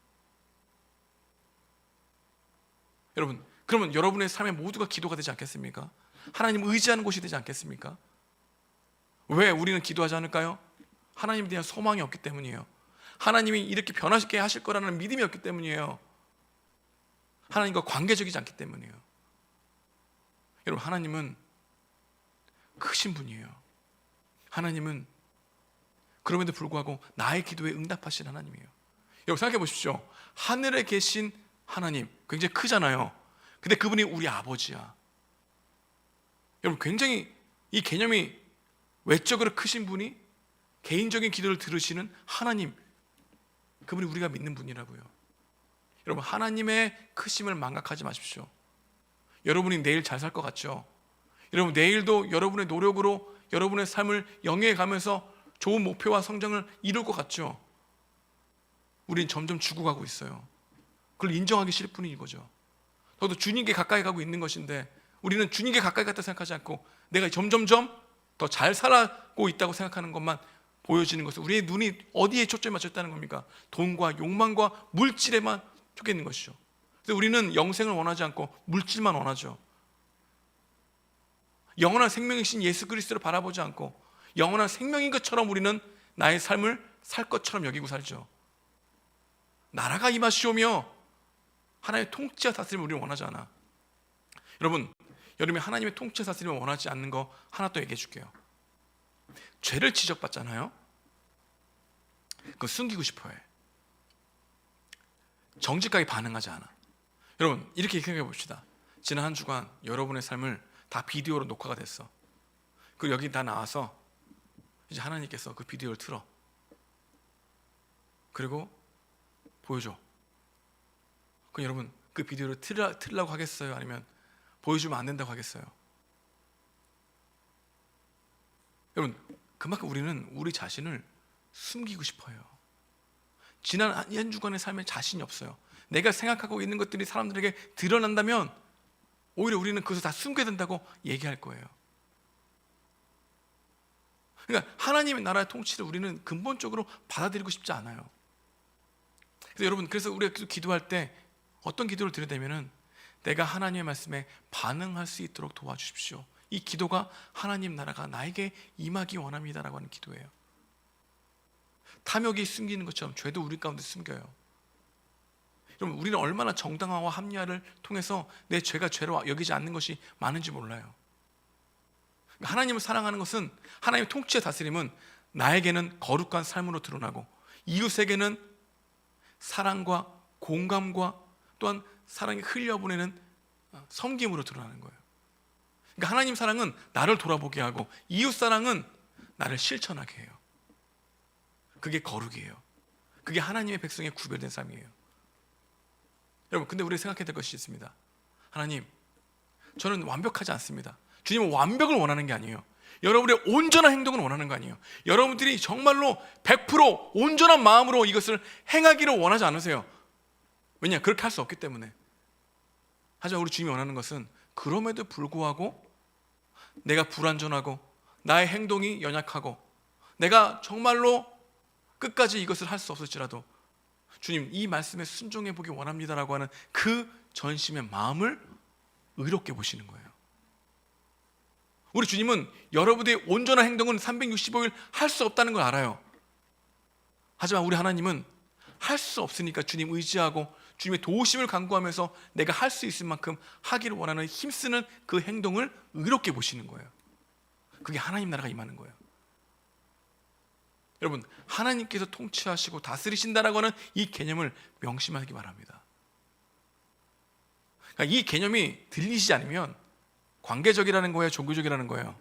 여러분, 그러면 여러분의 삶에 모두가 기도가 되지 않겠습니까? 하나님 의지하는 곳이 되지 않겠습니까? 왜 우리는 기도하지 않을까요? 하나님에 대한 소망이 없기 때문이에요. 하나님이 이렇게 변화시키게 하실 거라는 믿음이 없기 때문이에요. 하나님과 관계적이지 않기 때문이에요. 여러분, 하나님은 크신 분이에요. 하나님은 그럼에도 불구하고 나의 기도에 응답하신 하나님이에요. 여러분, 생각해 보십시오. 하늘에 계신 하나님 굉장히 크잖아요. 근데 그분이 우리 아버지야. 여러분, 굉장히 이 개념이 외적으로 크신 분이 개인적인 기도를 들으시는 하나님, 그분이 우리가 믿는 분이라고요. 여러분, 하나님의 크심을 망각하지 마십시오. 여러분이 내일 잘 살 것 같죠? 여러분, 내일도 여러분의 노력으로 여러분의 삶을 영위해 가면서 좋은 목표와 성장을 이룰 것 같죠? 우린 점점 죽어가고 있어요. 그걸 인정하기 싫을 뿐인 거죠. 저도 주님께 가까이 가고 있는 것인데 우리는 주님께 가까이 갔다 생각하지 않고 내가 점점점 더 잘 살아가고 있다고 생각하는 것만 보여지는 것은 우리의 눈이 어디에 초점이 맞췄다는 겁니까? 돈과 욕망과 물질에만 쫓겨 있는 것이죠. 그래서 우리는 영생을 원하지 않고 물질만 원하죠. 영원한 생명이신 예수 그리스도를 바라보지 않고 영원한 생명인 것처럼 우리는 나의 삶을 살 것처럼 여기고 살죠. 나라가 임하시오며 하나님의 통치와 다스림을 우리는 원하지 않아. 여러분이 하나님의 통치와 다스림을 원하지 않는 거 하나 또 얘기해 줄게요. 죄를 지적받잖아요. 그거 숨기고 싶어 해. 정직하게 반응하지 않아. 여러분, 이렇게 생각해 봅시다. 지난 한 주간 여러분의 삶을 다 비디오로 녹화가 됐어. 그리고 여기 다 나와서 이제 하나님께서 그 비디오를 틀어. 그리고 보여줘. 그럼 여러분, 그 비디오를 틀라고 하겠어요? 아니면 보여주면 안 된다고 하겠어요? 여러분, 그만큼 우리는 우리 자신을 숨기고 싶어요. 지난 한 주간의 삶에 자신이 없어요. 내가 생각하고 있는 것들이 사람들에게 드러난다면 오히려 우리는 그것을 다 숨겨야 된다고 얘기할 거예요. 그러니까 하나님의 나라의 통치를 우리는 근본적으로 받아들이고 싶지 않아요. 그래서 여러분, 그래서 우리가 기도할 때 어떤 기도를 드려야되면은 내가 하나님의 말씀에 반응할 수 있도록 도와주십시오. 이 기도가 하나님 나라가 나에게 임하기 원합니다라고 하는 기도예요. 탐욕이 숨기는 것처럼 죄도 우리 가운데 숨겨요. 여러분, 우리는 얼마나 정당화와 합리화를 통해서 내 죄가 죄로 여기지 않는 것이 많은지 몰라요. 하나님을 사랑하는 것은, 하나님의 통치의 다스림은 나에게는 거룩한 삶으로 드러나고 이웃에게는 사랑과 공감과 또한 사랑이 흘려보내는 섬김으로 드러나는 거예요. 그러니까 하나님 사랑은 나를 돌아보게 하고 이웃 사랑은 나를 실천하게 해요. 그게 거룩이에요. 그게 하나님의 백성의 구별된 삶이에요. 여러분, 근데 우리가 생각해야 될 것이 있습니다. 하나님, 저는 완벽하지 않습니다. 주님은 완벽을 원하는 게 아니에요. 여러분의 온전한 행동을 원하는 거 아니에요. 여러분들이 정말로 100% 온전한 마음으로 이것을 행하기를 원하지 않으세요. 왜냐? 그렇게 할 수 없기 때문에. 하지만 우리 주님이 원하는 것은 그럼에도 불구하고 내가 불완전하고 나의 행동이 연약하고 내가 정말로 끝까지 이것을 할 수 없을지라도 주님, 이 말씀에 순종해 보기 원합니다라고 하는 그 전심의 마음을 의롭게 보시는 거예요. 우리 주님은 여러분의 온전한 행동은 365일 할 수 없다는 걸 알아요. 하지만 우리 하나님은 할 수 없으니까 주님 의지하고 주님의 도우심을 간구하면서 내가 할 수 있을 만큼 하기를 원하는 힘쓰는 그 행동을 의롭게 보시는 거예요. 그게 하나님 나라가 임하는 거예요. 여러분, 하나님께서 통치하시고 다스리신다라고 하는 이 개념을 명심하기 바랍니다. 그러니까 이 개념이 들리시지 않으면 관계적이라는 거예요, 종교적이라는 거예요?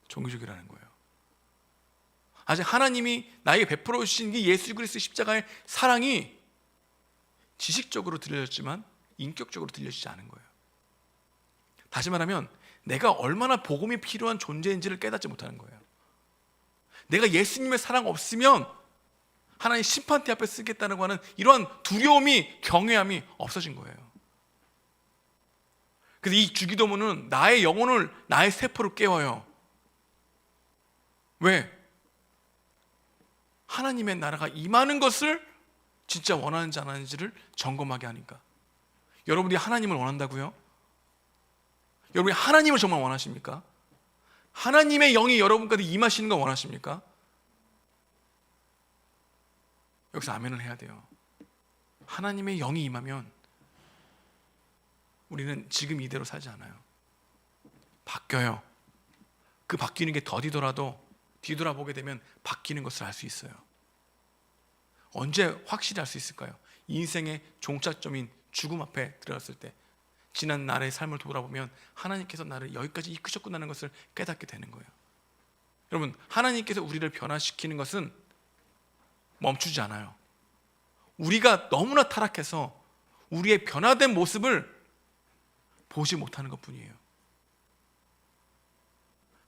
종교적이라는 거예요. 아직 하나님이 나에게 베풀어 주신 이 예수 그리스도의 십자가의 사랑이 지식적으로 들려졌지만 인격적으로 들려지지 않은 거예요. 다시 말하면 내가 얼마나 복음이 필요한 존재인지를 깨닫지 못하는 거예요. 내가 예수님의 사랑 없으면 하나님 심판대 앞에 쓰겠다는 하는 이러한 두려움이, 경외함이 없어진 거예요. 그래서 이 주기도문은 나의 영혼을, 나의 세포를 깨워요. 왜? 하나님의 나라가 임하는 것을 진짜 원하는지 안 하는지를 점검하게 하니까. 여러분들이 하나님을 원한다고요? 여러분이 하나님을 정말 원하십니까? 하나님의 영이 여러분까지 임하시는 거 원하십니까? 여기서 아멘을 해야 돼요. 하나님의 영이 임하면 우리는 지금 이대로 살지 않아요. 바뀌어요. 그 바뀌는 게 더디더라도 뒤돌아보게 되면 바뀌는 것을 알 수 있어요. 언제 확실히 알 수 있을까요? 인생의 종착점인 죽음 앞에 들어갔을 때 지난 날의 삶을 돌아보면 하나님께서 나를 여기까지 이끄셨구나는 것을 깨닫게 되는 거예요. 여러분, 하나님께서 우리를 변화시키는 것은 멈추지 않아요. 우리가 너무나 타락해서 우리의 변화된 모습을 보지 못하는 것뿐이에요.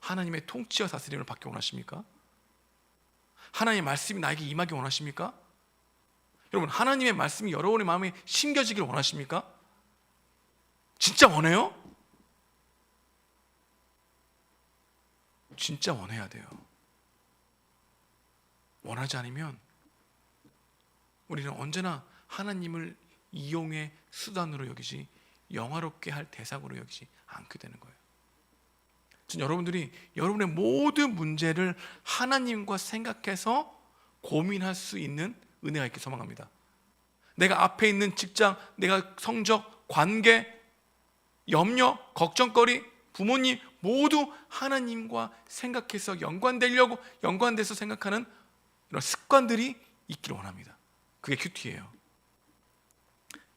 하나님의 통치와 다스림을 받기 원하십니까? 하나님의 말씀이 나에게 임하기 원하십니까? 여러분, 하나님의 말씀이 여러분의 마음에 심겨지기를 원하십니까? 진짜 원해요? 진짜 원해야 돼요. 원하지 않으면 우리는 언제나 하나님을 이용의 수단으로 여기지 영화롭게 할 대상으로 여기지 않게 되는 거예요. 전 여러분들이 여러분의 모든 문제를 하나님과 생각해서 고민할 수 있는 은혜가 있길 소망합니다. 내가 앞에 있는 직장, 내가 성적, 관계, 염려, 걱정거리, 부모님 모두 하나님과 생각해서 연관돼서 생각하는 이런 습관들이 있기를 원합니다. 그게 큐티예요.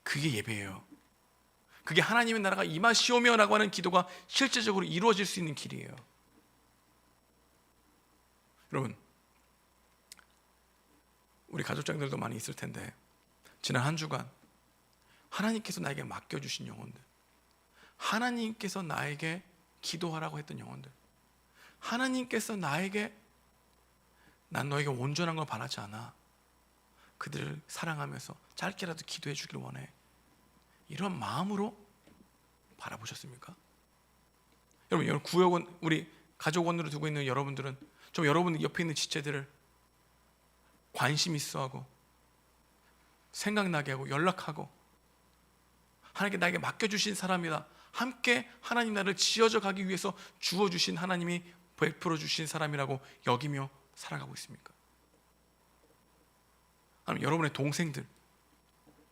그게 예배예요. 그게 하나님의 나라가 임하시오며 라고 하는 기도가 실제적으로 이루어질 수 있는 길이에요. 여러분, 우리 가족장들도 많이 있을 텐데 지난 한 주간 하나님께서 나에게 맡겨주신 영혼들, 하나님께서 나에게 기도하라고 했던 영혼들, 하나님께서 나에게 난 너에게 온전한 걸 바라지 않아, 그들을 사랑하면서 짧게라도 기도해 주길 원해, 이런 마음으로 바라보셨습니까? 여러분, 구역원, 우리 가족원으로 두고 있는 여러분들은 좀 여러분 옆에 있는 지체들을 관심 있어하고 생각나게 하고 연락하고 하나님께 나에게 맡겨주신 사람이다, 함께 하나님 나라를 지어져 가기 위해서 주어주신 하나님이 베풀어 주신 사람이라고 여기며 살아가고 있습니까? 아니면 여러분의 동생들,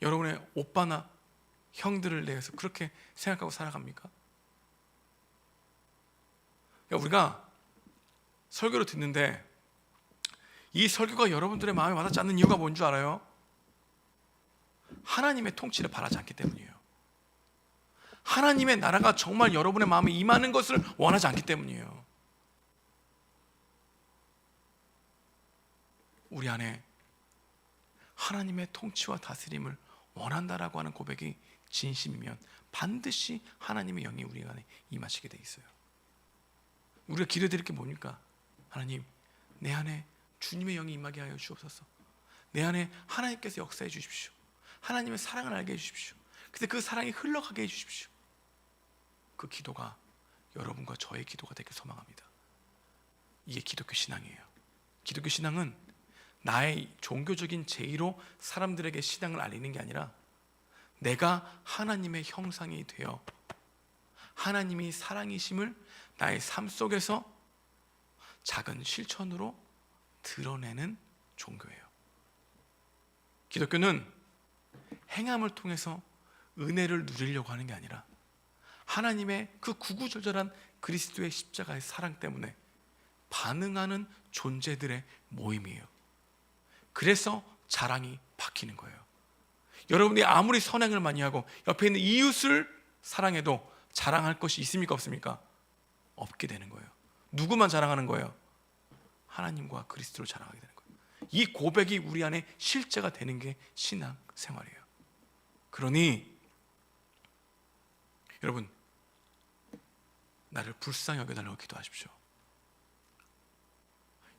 여러분의 오빠나 형들을 대해서 그렇게 생각하고 살아갑니까? 우리가 설교를 듣는데 이 설교가 여러분들의 마음에 와닿지 않는 이유가 뭔 줄 알아요? 하나님의 통치를 바라지 않기 때문이에요. 하나님의 나라가 정말 여러분의 마음에 임하는 것을 원하지 않기 때문이에요. 우리 안에 하나님의 통치와 다스림을 원한다라고 하는 고백이 진심이면 반드시 하나님의 영이 우리 안에 임하시게 돼 있어요. 우리가 기도드릴 게 뭡니까? 하나님, 내 안에 주님의 영이 임하게 하여 주옵소서. 내 안에 하나님께서 역사해 주십시오. 하나님의 사랑을 알게 해주십시오. 근데 그 사랑이 흘러가게 해주십시오. 그 기도가 여러분과 저의 기도가 되길 소망합니다. 이게 기독교 신앙이에요. 기독교 신앙은 나의 종교적인 제의로 사람들에게 신앙을 알리는 게 아니라 내가 하나님의 형상이 되어 하나님이 사랑이심을 나의 삶 속에서 작은 실천으로 드러내는 종교예요. 기독교는 행함을 통해서 은혜를 누리려고 하는 게 아니라 하나님의 그 구구절절한 그리스도의 십자가의 사랑 때문에 반응하는 존재들의 모임이에요. 그래서 자랑이 바뀌는 거예요. 여러분이 아무리 선행을 많이 하고 옆에 있는 이웃을 사랑해도 자랑할 것이 있습니까? 없습니까? 없게 되는 거예요. 누구만 자랑하는 거예요? 하나님과 그리스도를 자랑하게 되는 거예요. 이 고백이 우리 안에 실제가 되는 게 신앙 생활이에요. 그러니 여러분, 나를 불쌍히 여겨달라고 기도하십시오.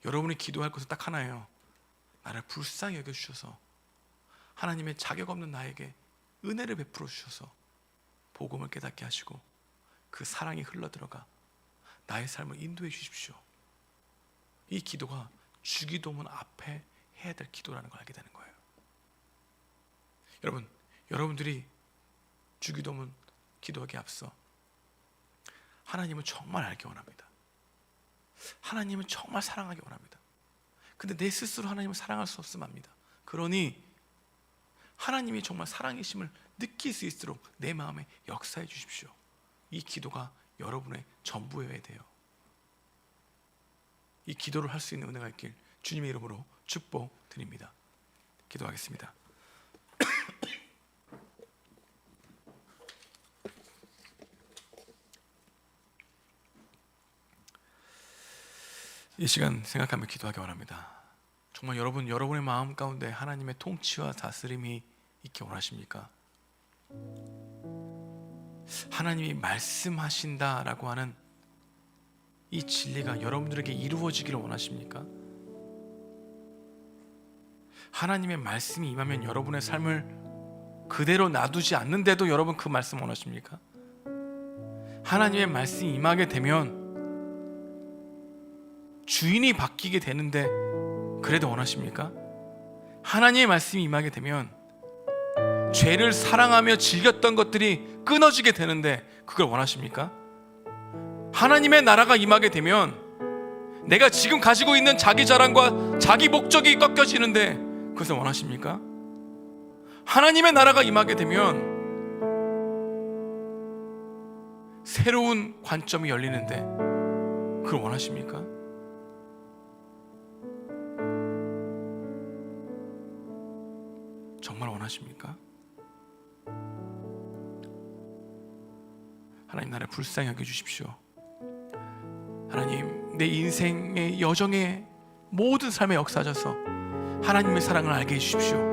여러분이 기도할 것은 딱 하나예요. 나를 불쌍히 여겨주셔서 하나님의 자격 없는 나에게 은혜를 베풀어 주셔서 복음을 깨닫게 하시고 그 사랑이 흘러들어가 나의 삶을 인도해 주십시오. 이 기도가 주기도문 앞에 해야 될 기도라는 걸 알게 되는 거예요. 여러분, 여러분들이 주기도문 기도하기에 앞서 하나님은 정말 알기 원합니다. 하나님은 정말 사랑하기 원합니다. 근데 내 스스로 하나님을 사랑할 수 없음 합니다. 그러니 하나님이 정말 사랑이심을 느낄 수 있도록 내 마음에 역사해 주십시오. 이 기도가 여러분의 전부여야 돼요. 이 기도를 할 수 있는 은혜가 있길 주님의 이름으로 축복드립니다. 기도하겠습니다. 이 시간 생각하며 기도하기 원합니다. 정말 여러분의 마음 가운데 하나님의 통치와 다스림이 있기 원하십니까? 하나님이 말씀하신다라고 하는 이 진리가 여러분들에게 이루어지기를 원하십니까? 하나님의 말씀이 임하면 여러분의 삶을 그대로 놔두지 않는데도 여러분 그 말씀 원하십니까? 하나님의 말씀이 임하게 되면 주인이 바뀌게 되는데 그래도 원하십니까? 하나님의 말씀이 임하게 되면 죄를 사랑하며 즐겼던 것들이 끊어지게 되는데 그걸 원하십니까? 하나님의 나라가 임하게 되면 내가 지금 가지고 있는 자기 자랑과 자기 목적이 꺾여지는데 그것을 원하십니까? 하나님의 나라가 임하게 되면 새로운 관점이 열리는데 그걸 원하십니까? 정말 원하십니까? 하나님, 나를 불쌍히 여겨주십시오. 하나님, 내 인생의 여정의 모든 삶에 역사하셔서 하나님의 사랑을 알게 해주십시오.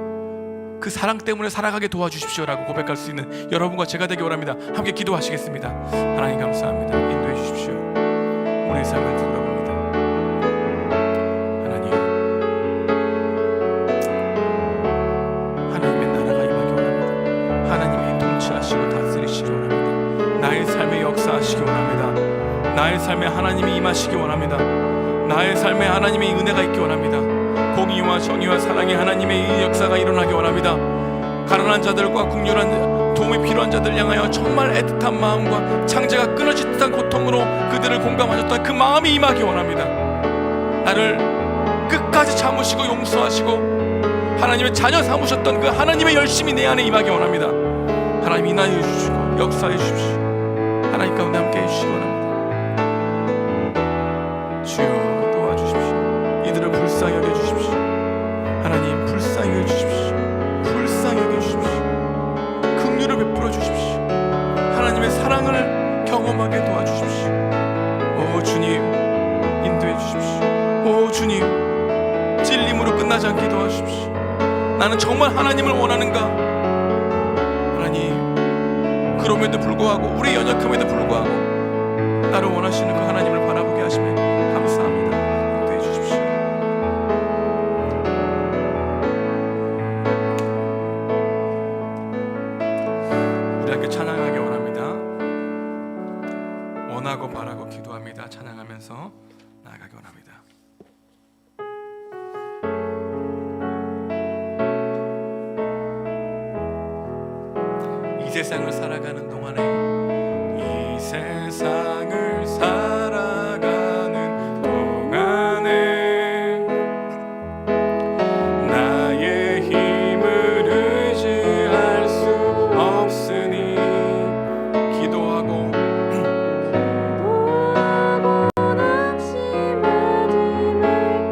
그 사랑 때문에 살아가게 도와주십시오라고 고백할 수 있는 여러분과 제가 되기 원합니다. 함께 기도하시겠습니다. 하나님 감사합니다. 인도해 주십시오. 우리의 삶을 돌아봅니다. 하나님, 하나님의 나라가 임하기 원합니다. 하나님의 통치하시고 다스리시기 원합니다. 나의 삶에 역사하시기 원합니다. 나의 삶에 하나님이 임하시기 원합니다. 나의 삶에 하나님의 은혜가 있기 원합니다. 공의와 정의와 사랑의 하나님의 이 역사가 일어나기 원합니다. 가난한 자들과 국률한 도움이 필요한 자들 향하여 정말 애틋한 마음과 창제가 끊어질 듯한 고통으로 그들을 공감하셨던 그 마음이 임하기 원합니다. 나를 끝까지 참으시고 용서하시고 하나님의 자녀 삼으셨던 그 하나님의 열심이 내 안에 임하기 원합니다. 하나님 인하여 주시고 역사해 주십시오. 하나님 가운데 함께 해주시기 원합니다. 주여 도와주십시오. 이들을 불쌍히 불쌍히 여겨주십시오. 하나님 불쌍히 여겨주십시오. 불쌍히 여겨주십시오. 긍휼을 베풀어 주십시오. 하나님의 사랑을 경험하게 도와주십시오. 오 주님, 인도해 주십시오. 오 주님, 찔림으로 끝나지 않게 도와주십시오. 나는 정말 하나님을 원하는가? 하나님, 그럼에도 불구하고, 우리의 연약함에도 불구하고 나를 원하시는 그 하나님을 바라보게 하시면 감사합니다. 인도해 주십시오. 우리 함께 찬양하기 원합니다. 원하고 바라고 기도합니다. 찬양하면서 나아가기 원합니다. 이 세상을 살아가는 동안에, 이 세상을 살아가는 동안에 나의 힘을 의지할 수 없으니 기도하고 낙심하지 말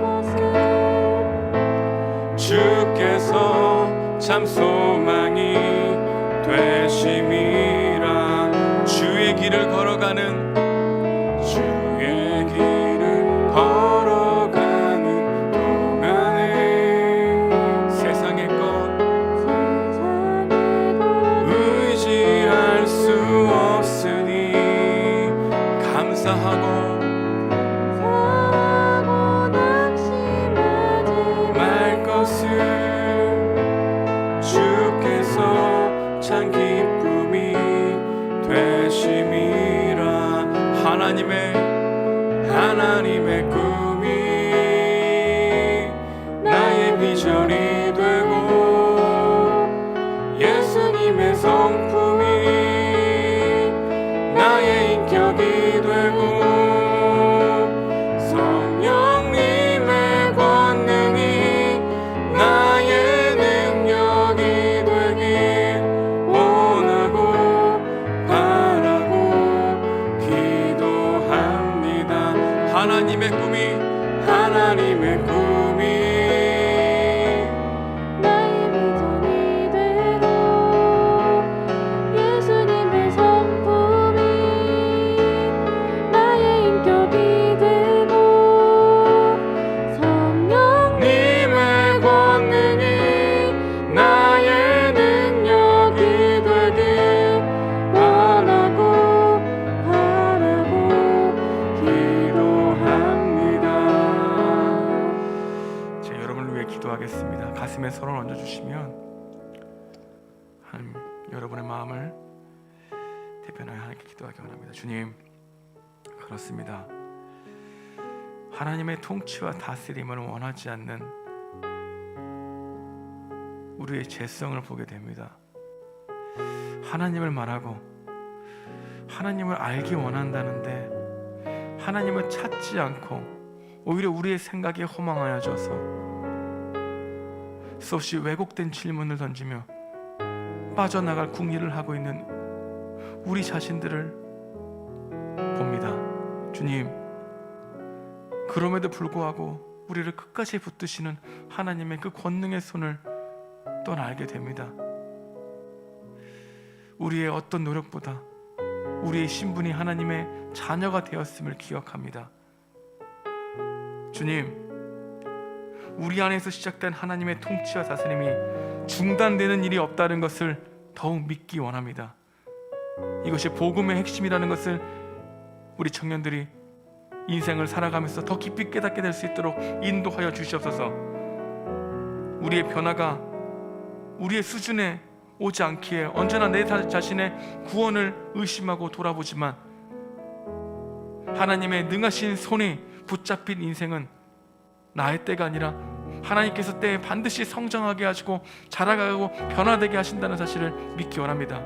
것을 주께서 참 소망이 되심이라. 주의 길을 걸어가는, 주의 길을 걸어가는 동안에 세상의 것 의지할 수 없으니 감사하고 말 것을 주께서 참 기쁨이 되심이라. 하나님의 꿈이 나의 비전이 되고, 예수님의 성품이 나의 인격이 되고, 성령님의 권능이 나의 능력이 되길 원하고 바라고 기도합니다. 하나님의 꿈이 나의 비전이 되고, 예수님의 성품이 나의 인격이 되고, 성령님의 권능이 나의 능력이 되길 원하고 바라고 기도합니다. 제 여러분을 위해 기도하겠습니다. 가슴에 손을 얹어주시면 하나님, 여러분의 마음을 대변하여 하나님께 기도하기 원합니다. 주님, 그렇습니다. 하나님의 통치와 다스림을 원하지 않는 우리의 죄성을 보게 됩니다. 하나님을 말하고 하나님을 알기 원한다는데 하나님을 찾지 않고 오히려 우리의 생각에 허망하여져서 수없이 왜곡된 질문을 던지며 빠져나갈 궁리를 하고 있는 우리 자신들을 봅니다. 주님, 그럼에도 불구하고 우리를 끝까지 붙드시는 하나님의 그 권능의 손을 또한 알게 됩니다. 우리의 어떤 노력보다 우리의 신분이 하나님의 자녀가 되었음을 기억합니다. 주님, 우리 안에서 시작된 하나님의 통치와 다스림이 중단되는 일이 없다는 것을 더욱 믿기 원합니다. 이것이 복음의 핵심이라는 것을 우리 청년들이 인생을 살아가면서 더 깊이 깨닫게 될 수 있도록 인도하여 주시옵소서. 우리의 변화가 우리의 수준에 오지 않기에 언제나 내 자신의 구원을 의심하고 돌아보지만 하나님의 능하신 손이 붙잡힌 인생은 나의 때가 아니라 하나님께서 때에 반드시 성장하게 하시고 자라가고 변화되게 하신다는 사실을 믿기 원합니다.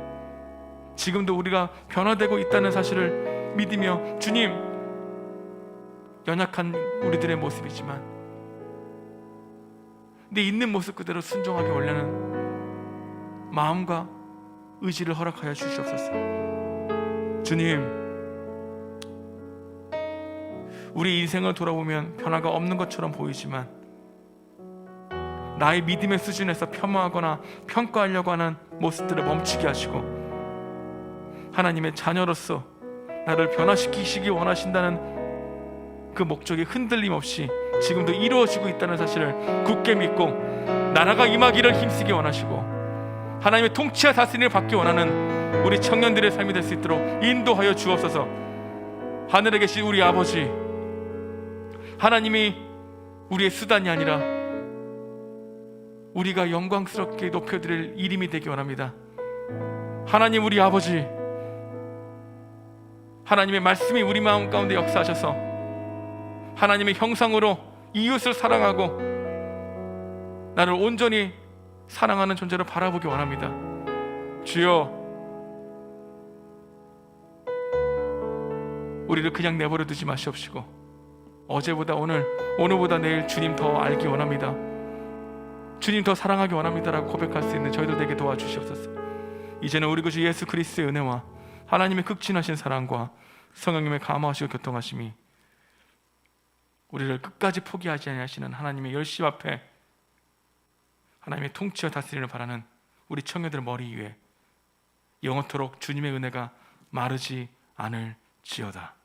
지금도 우리가 변화되고 있다는 사실을 믿으며, 주님, 연약한 우리들의 모습이지만 내 있는 모습 그대로 순종하게 원하는 마음과 의지를 허락하여 주시옵소서. 주님, 우리 인생을 돌아보면 변화가 없는 것처럼 보이지만 나의 믿음의 수준에서 폄하하거나 평가하려고 하는 모습들을 멈추게 하시고 하나님의 자녀로서 나를 변화시키시기 원하신다는 그 목적이 흔들림 없이 지금도 이루어지고 있다는 사실을 굳게 믿고 나라가 임하기를 힘쓰기 원하시고 하나님의 통치와 다스림을 받기 원하는 우리 청년들의 삶이 될 수 있도록 인도하여 주옵소서. 하늘에 계신 우리 아버지, 하나님이 우리의 수단이 아니라 우리가 영광스럽게 높여드릴 이름이 되기 원합니다. 하나님 우리 아버지, 하나님의 말씀이 우리 마음 가운데 역사하셔서 하나님의 형상으로 이웃을 사랑하고 나를 온전히 사랑하는 존재로 바라보기 원합니다. 주여, 우리를 그냥 내버려 두지 마시옵시고 어제보다 오늘, 오늘보다 내일 주님 더 알기 원합니다. 주님 더 사랑하기 원합니다라고 고백할 수 있는 저희들에게 도와주시옵소서. 이제는 우리 구주 예수 그리스도의 은혜와 하나님의 극진하신 사랑과 성령님의 감화하시고 교통하심이 우리를 끝까지 포기하지 아니하시는 하나님의 열심 앞에 하나님의 통치와 다스림을 바라는 우리 청년들 머리 위에 영원토록 주님의 은혜가 마르지 않을지어다.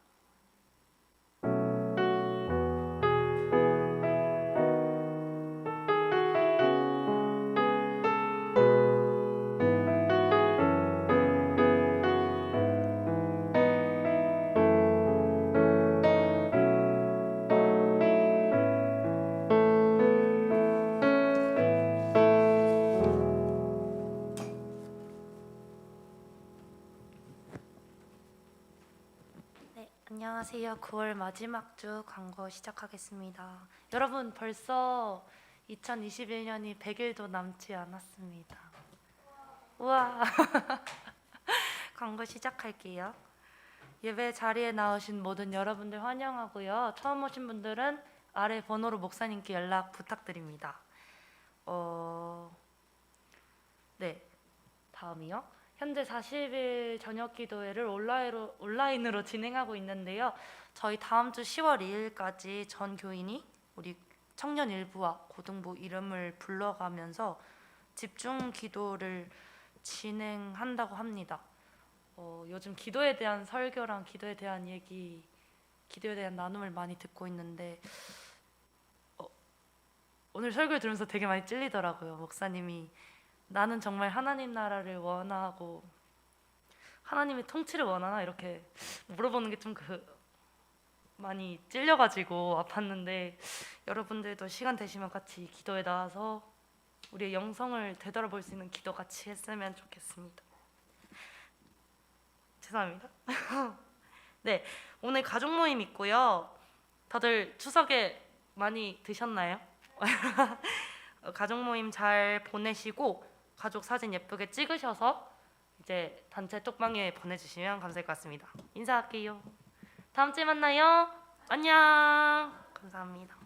네, 안녕하세요. 9월 마지막 주 광고 시작하겠습니다. 여러분, 벌써 2021년이 100일도 남지 않았습니다. 우와. 광고 시작할게요. 예배 자리에 나오신 모든 여러분들 환영하고요. 처음 오신 분들은 아래 번호로 목사님께 연락 부탁드립니다. 네, 다음이요. 현재 40일 저녁 기도회를 온라인으로 진행하고 있는데요. 저희 다음 주 10월 2일까지 전 교인이 우리 청년 일부와 고등부 이름을 불러가면서 집중 기도를 진행한다고 합니다. 요즘 기도에 대한 설교랑 기도에 대한 얘기, 기도에 대한 나눔을 많이 듣고 있는데 오늘 설교를 들으면서 되게 많이 찔리더라고요. 목사님이 나는 정말 하나님 나라를 원하고 하나님의 통치를 원하나 이렇게 물어보는 게 좀 많이 찔려가지고 아팠는데, 여러분들도 시간 되시면 같이 기도에 나와서 우리의 영성을 되돌아볼 수 있는 기도 같이 했으면 좋겠습니다. 죄송합니다. 네, 오늘 가족 모임 있고요. 다들 추석에 많이 드셨나요? 가족 모임 잘 보내시고 가족 사진 예쁘게 찍으셔서 이제 단체 톡방에 보내주시면 감사할 것 같습니다. 인사할게요. 다음 주에 만나요. 안녕. 감사합니다.